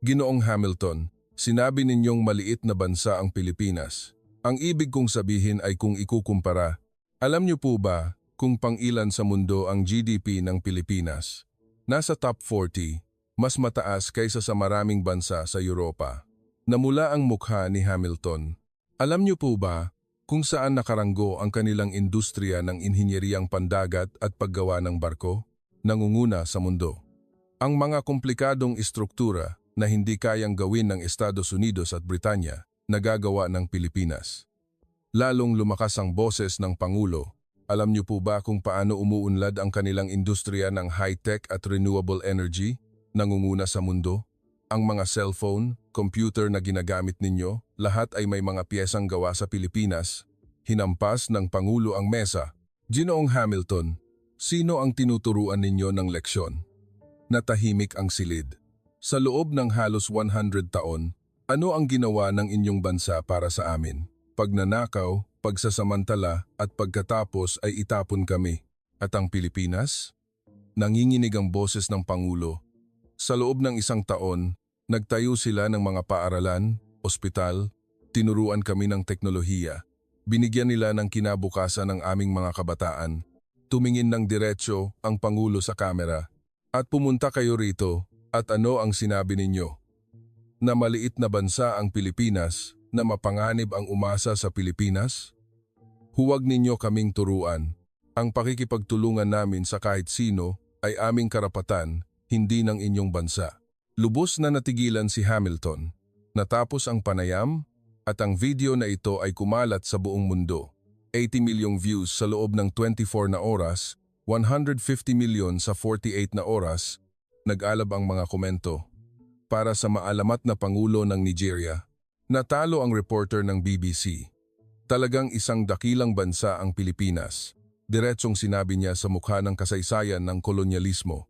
Ginoong Hamilton, sinabi ninyong maliit na bansa ang Pilipinas. Ang ibig kong sabihin ay kung ikukumpara, alam niyo po ba kung pang-ilan sa mundo ang GDP ng Pilipinas? Nasa top 40, mas mataas kaysa sa maraming bansa sa Europa. Namula ang mukha ni Hamilton. Alam niyo po ba kung saan nakaranggo ang kanilang industriya ng inhinyeriyang pandagat at paggawa ng barko? Nangunguna sa mundo. Ang mga komplikadong istruktura na hindi kayang gawin ng Estados Unidos at Britanya, nagagawa ng Pilipinas. Lalong lumakas ang boses ng Pangulo. Alam niyo po ba kung paano umuunlad ang kanilang industriya ng high-tech at renewable energy? Nangunguna sa mundo. Ang mga cellphone, computer na ginagamit ninyo, lahat ay may mga piyesang gawa sa Pilipinas. Hinampas ng Pangulo ang mesa. Ginoong Hamilton, sino ang tinuturuan ninyo ng leksyon? Natahimik ang silid. Sa loob ng halos 100 taon, ano ang ginawa ng inyong bansa para sa amin? Pagnanakaw, pagsasamantala at pagkatapos ay itapon kami. At ang Pilipinas? Nanginginig ang boses ng Pangulo. Sa loob ng isang taon, nagtayo sila ng mga paaralan, ospital, tinuruan kami ng teknolohiya. Binigyan nila ng kinabukasan ng aming mga kabataan. Tumingin ng diretsyo ang Pangulo sa kamera. At pumunta kayo rito, at ano ang sinabi ninyo? Na maliit na bansa ang Pilipinas, na mapanganib ang umasa sa Pilipinas? Huwag ninyo kaming turuan. Ang pakikipagtulungan namin sa kahit sino ay aming karapatan, hindi ng inyong bansa. Lubos na natigilan si Hamilton. Natapos ang panayam, at ang video na ito ay kumalat sa buong mundo. 80 milyong views sa loob ng 24 na oras, 150 milyon sa 48 na oras, nag-alab ang mga komento. Para sa maalamat na Pangulo ng Nigeria, natalo ang reporter ng BBC. Talagang isang dakilang bansa ang Pilipinas. Diretsong sinabi niya sa mukha ng kasaysayan ng kolonyalismo.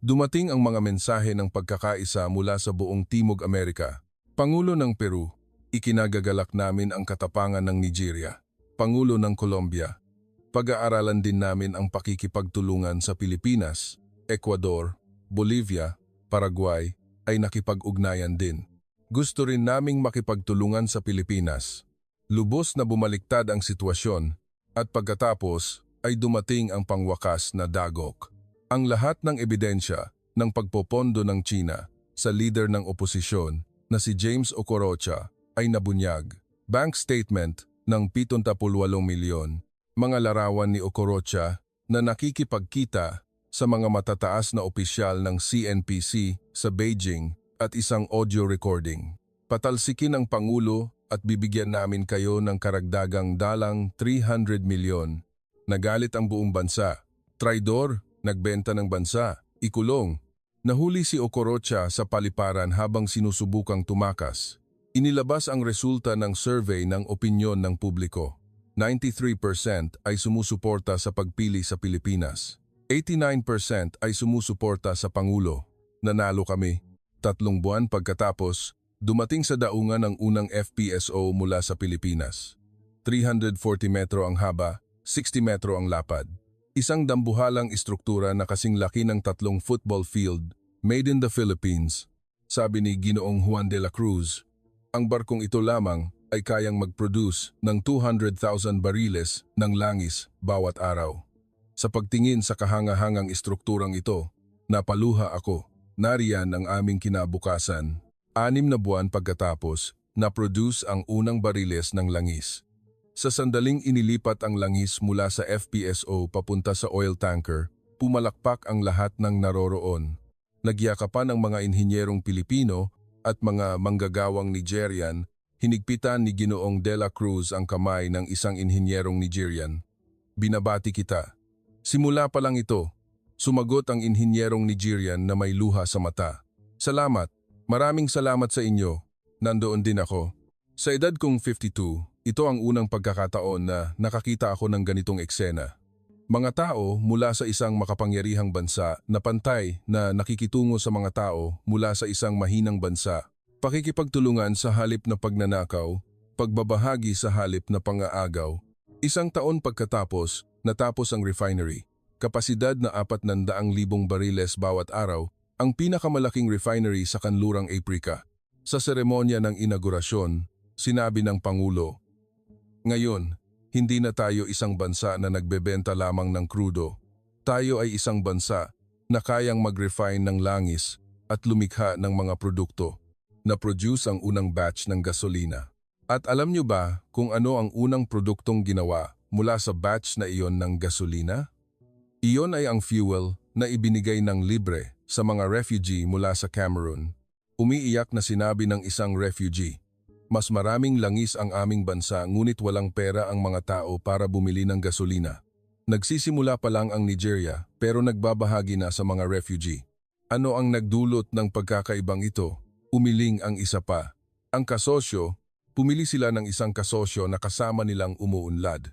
Dumating ang mga mensahe ng pagkakaisa mula sa buong Timog Amerika. Pangulo ng Peru, ikinagagalak namin ang katapangan ng Nigeria. Pangulo ng Colombia, pag-aaralan din namin ang pakikipagtulungan sa Pilipinas, Ecuador, Bolivia, Paraguay ay nakipag-ugnayan din. Gusto rin naming makipagtulungan sa Pilipinas. Lubos na bumaliktad ang sitwasyon at pagkatapos ay dumating ang pangwakas na dagok. Ang lahat ng ebidensya ng pagpopondo ng China sa leader ng oposisyon na si James Okorocha ay nabunyag. Bank statement ng 78 milyon, mga larawan ni Okorocha na nakikipagkita sa mga matataas na opisyal ng CNPC sa Beijing at isang audio recording. Patalsikin ang Pangulo at bibigyan namin kayo ng karagdagang dalang 300 milyon. Nagalit ang buong bansa. Traidor, nagbenta ng bansa, ikulong. Nahuli si Okorocha sa paliparan habang sinusubukang tumakas. Inilabas ang resulta ng survey ng opinyon ng publiko. 93% ay sumusuporta sa pagpili sa Pilipinas. 89% ay sumusuporta sa Pangulo. Nanalo kami. 3 buwan pagkatapos, dumating sa daungan ang unang FPSO mula sa Pilipinas. 340 metro ang haba, 60 metro ang lapad. Isang dambuhalang istruktura na kasing laki ng 3 football field, made in the Philippines. Sabi ni Ginoong Juan de la Cruz, ang barkong ito lamang ay kayang mag-produce ng 200,000 bariles ng langis bawat araw. Sa pagtingin sa kahangahangang istrukturang ito, napaluha ako. Nariyan ang aming kinabukasan. 6 na buwan pagkatapos, na-produce ang unang bariles ng langis. Sa sandaling inilipat ang langis mula sa FPSO papunta sa oil tanker, pumalakpak ang lahat ng naroroon. Nagyakapan ang mga inhinyerong Pilipino at mga manggagawang Nigerian, hinigpitan ni Ginoong De La Cruz ang kamay ng isang inhinyerong Nigerian. Binabati kita. Simula pa lang ito, sumagot ang inhinyerong Nigerian na may luha sa mata. Salamat, maraming salamat sa inyo. Nandoon din ako. Sa edad kong 52, ito ang unang pagkakataon na nakakita ako ng ganitong eksena. Mga tao mula sa isang makapangyarihang bansa na pantay na nakikitungo sa mga tao mula sa isang mahinang bansa. Pakikipagtulungan sa halip na pagnanakaw, pagbabahagi sa halip na pangaagaw. 1 taon pagkatapos, natapos ang refinery. Kapasidad na 400,000 bariles bawat araw, ang pinakamalaking refinery sa kanlurang Aprika. Sa seremonya ng inaugurasyon, sinabi ng Pangulo, ngayon, hindi na tayo isang bansa na nagbebenta lamang ng krudo. Tayo ay isang bansa na kayang mag-refine ng langis at lumikha ng mga produkto. Na-produce ang unang batch ng gasolina. At alam nyo ba kung ano ang unang produktong ginawa mula sa batch na iyon ng gasolina? Iyon ay ang fuel na ibinigay ng libre sa mga refugee mula sa Cameroon. Umiiyak na sinabi ng isang refugee, mas maraming langis ang aming bansa ngunit walang pera ang mga tao para bumili ng gasolina. Nagsisimula pa lang ang Nigeria pero nagbabahagi na sa mga refugee. Ano ang nagdulot ng pagkakaibang ito? Umiling ang isa pa. Ang kasosyo, pumili sila ng isang kasosyo na kasama nilang umuunlad.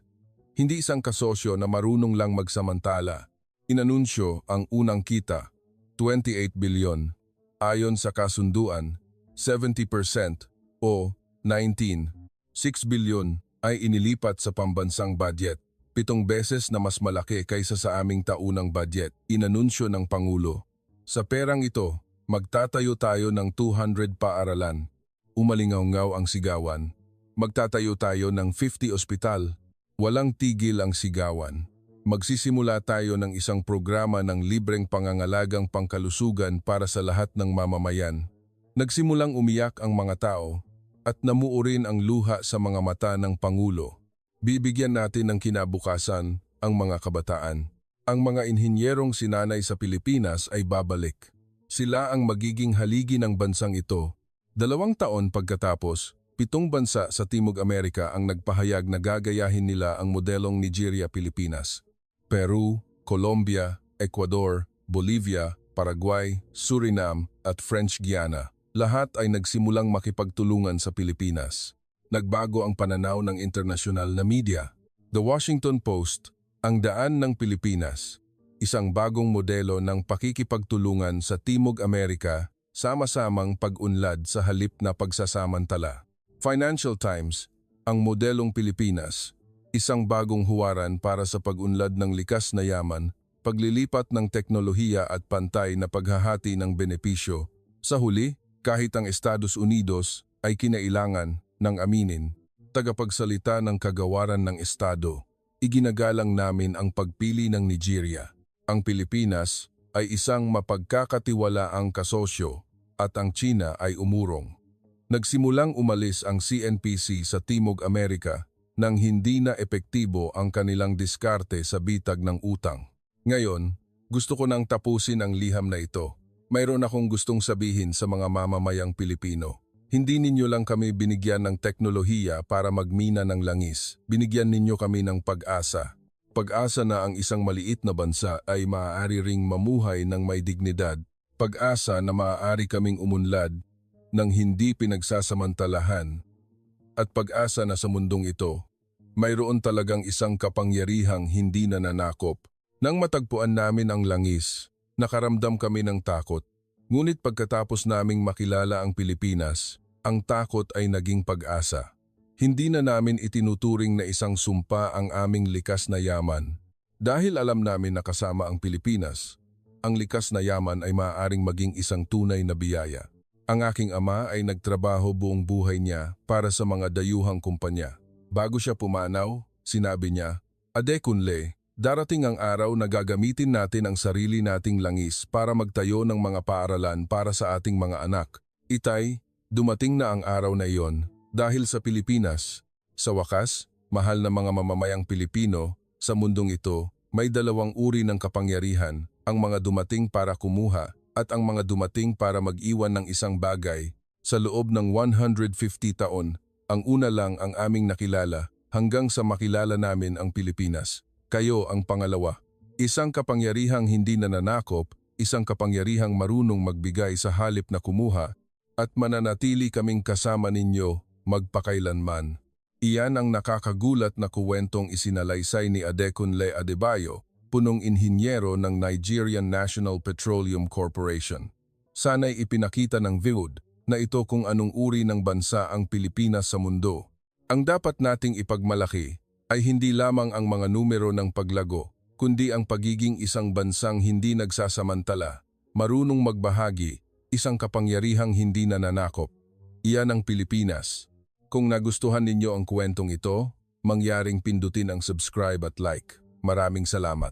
Hindi isang kasosyo na marunong lang magsamantala. Inanunsyo ang unang kita, 28 bilyon. Ayon sa kasunduan, 70% o 19, 6 bilyon ay inilipat sa pambansang budget. 7 beses na mas malaki kaysa sa aming taunang budget, inanunsyo ng Pangulo. Sa perang ito, magtatayo tayo ng 200 paaralan. Umalingaw-ngaw ang sigawan. Magtatayo tayo ng 50 ospital. Walang tigil ang sigawan. Magsisimula tayo ng isang programa ng libreng pangangalagang pangkalusugan para sa lahat ng mamamayan. Nagsimulang umiyak ang mga tao at namuo rin ang luha sa mga mata ng Pangulo. Bibigyan natin ng kinabukasan ang mga kabataan. Ang mga inhinyerong sinanay sa Pilipinas ay babalik. Sila ang magiging haligi ng bansang ito. 2 taon pagkatapos, 7 bansa sa Timog Amerika ang nagpahayag na gagayahin nila ang modelong Nigeria-Pilipinas. Peru, Colombia, Ecuador, Bolivia, Paraguay, Suriname at French Guiana. Lahat ay nagsimulang makipagtulungan sa Pilipinas. Nagbago ang pananaw ng internasyonal na media. The Washington Post, ang daan ng Pilipinas. Isang bagong modelo ng pakikipagtulungan sa Timog Amerika, sama-samang pag-unlad sa halip na pagsasamantala. Financial Times, ang modelong Pilipinas, isang bagong huwaran para sa pag-unlad ng likas na yaman, paglilipat ng teknolohiya at pantay na paghahati ng benepisyo. Sa huli, kahit ang Estados Unidos ay kinailangan ng aminin, tagapagsalita ng kagawaran ng Estado, iginagalang namin ang pagpili ng Nigeria. Ang Pilipinas ay isang mapagkakatiwalaang kasosyo at ang China ay umurong. Nagsimulang umalis ang CNPC sa Timog Amerika nang hindi na epektibo ang kanilang diskarte sa bitag ng utang. Ngayon, gusto ko nang tapusin ang liham na ito. Mayroon akong gustong sabihin sa mga mamamayang Pilipino. Hindi ninyo lang kami binigyan ng teknolohiya para magmina ng langis. Binigyan ninyo kami ng pag-asa. Pag-asa na ang isang maliit na bansa ay maaari ring mamuhay ng may dignidad. Pag-asa na maaari kaming umunlad ng hindi pinagsasamantalahan. At pag-asa na sa mundong ito, mayroon talagang isang kapangyarihang hindi nananakop. Nang matagpuan namin ang langis, nakaramdam kami ng takot. Ngunit pagkatapos naming makilala ang Pilipinas, ang takot ay naging pag-asa. Hindi na namin itinuturing na isang sumpa ang aming likas na yaman. Dahil alam namin na kasama ang Pilipinas, ang likas na yaman ay maaaring maging isang tunay na biyaya. Ang aking ama ay nagtrabaho buong buhay niya para sa mga dayuhang kumpanya. Bago siya pumanaw, sinabi niya, "Adekunle, darating ang araw na gagamitin natin ang sarili nating langis para magtayo ng mga paaralan para sa ating mga anak." Itay, dumating na ang araw na iyon dahil sa Pilipinas. Sa wakas, mahal na mga mamamayang Pilipino, sa mundong ito, may 2 uri ng kapangyarihan, ang mga dumating para kumuha at ang mga dumating para mag-iwan ng isang bagay. Sa loob ng 150 taon, ang una lang ang aming nakilala hanggang sa makilala namin ang Pilipinas. Kayo ang pangalawa. Isang kapangyarihang hindi nananakop, isang kapangyarihang marunong magbigay sa halip na kumuha, at mananatili kaming kasama ninyo magpakailanman. Iyan ang nakakagulat na kuwentong isinalaysay ni Adekunle Adebayo, punong inhinyero ng Nigerian National Petroleum Corporation. Sana'y ipinakita ng VIUD na ito kung anong uri ng bansa ang Pilipinas sa mundo. Ang dapat nating ipagmalaki ay hindi lamang ang mga numero ng paglago, kundi ang pagiging isang bansang hindi nagsasamantala, marunong magbahagi, isang kapangyarihang hindi nananakop. Iyan ang Pilipinas. Kung nagustuhan ninyo ang kwentong ito, mangyaring pindutin ang subscribe at like. Maraming salamat.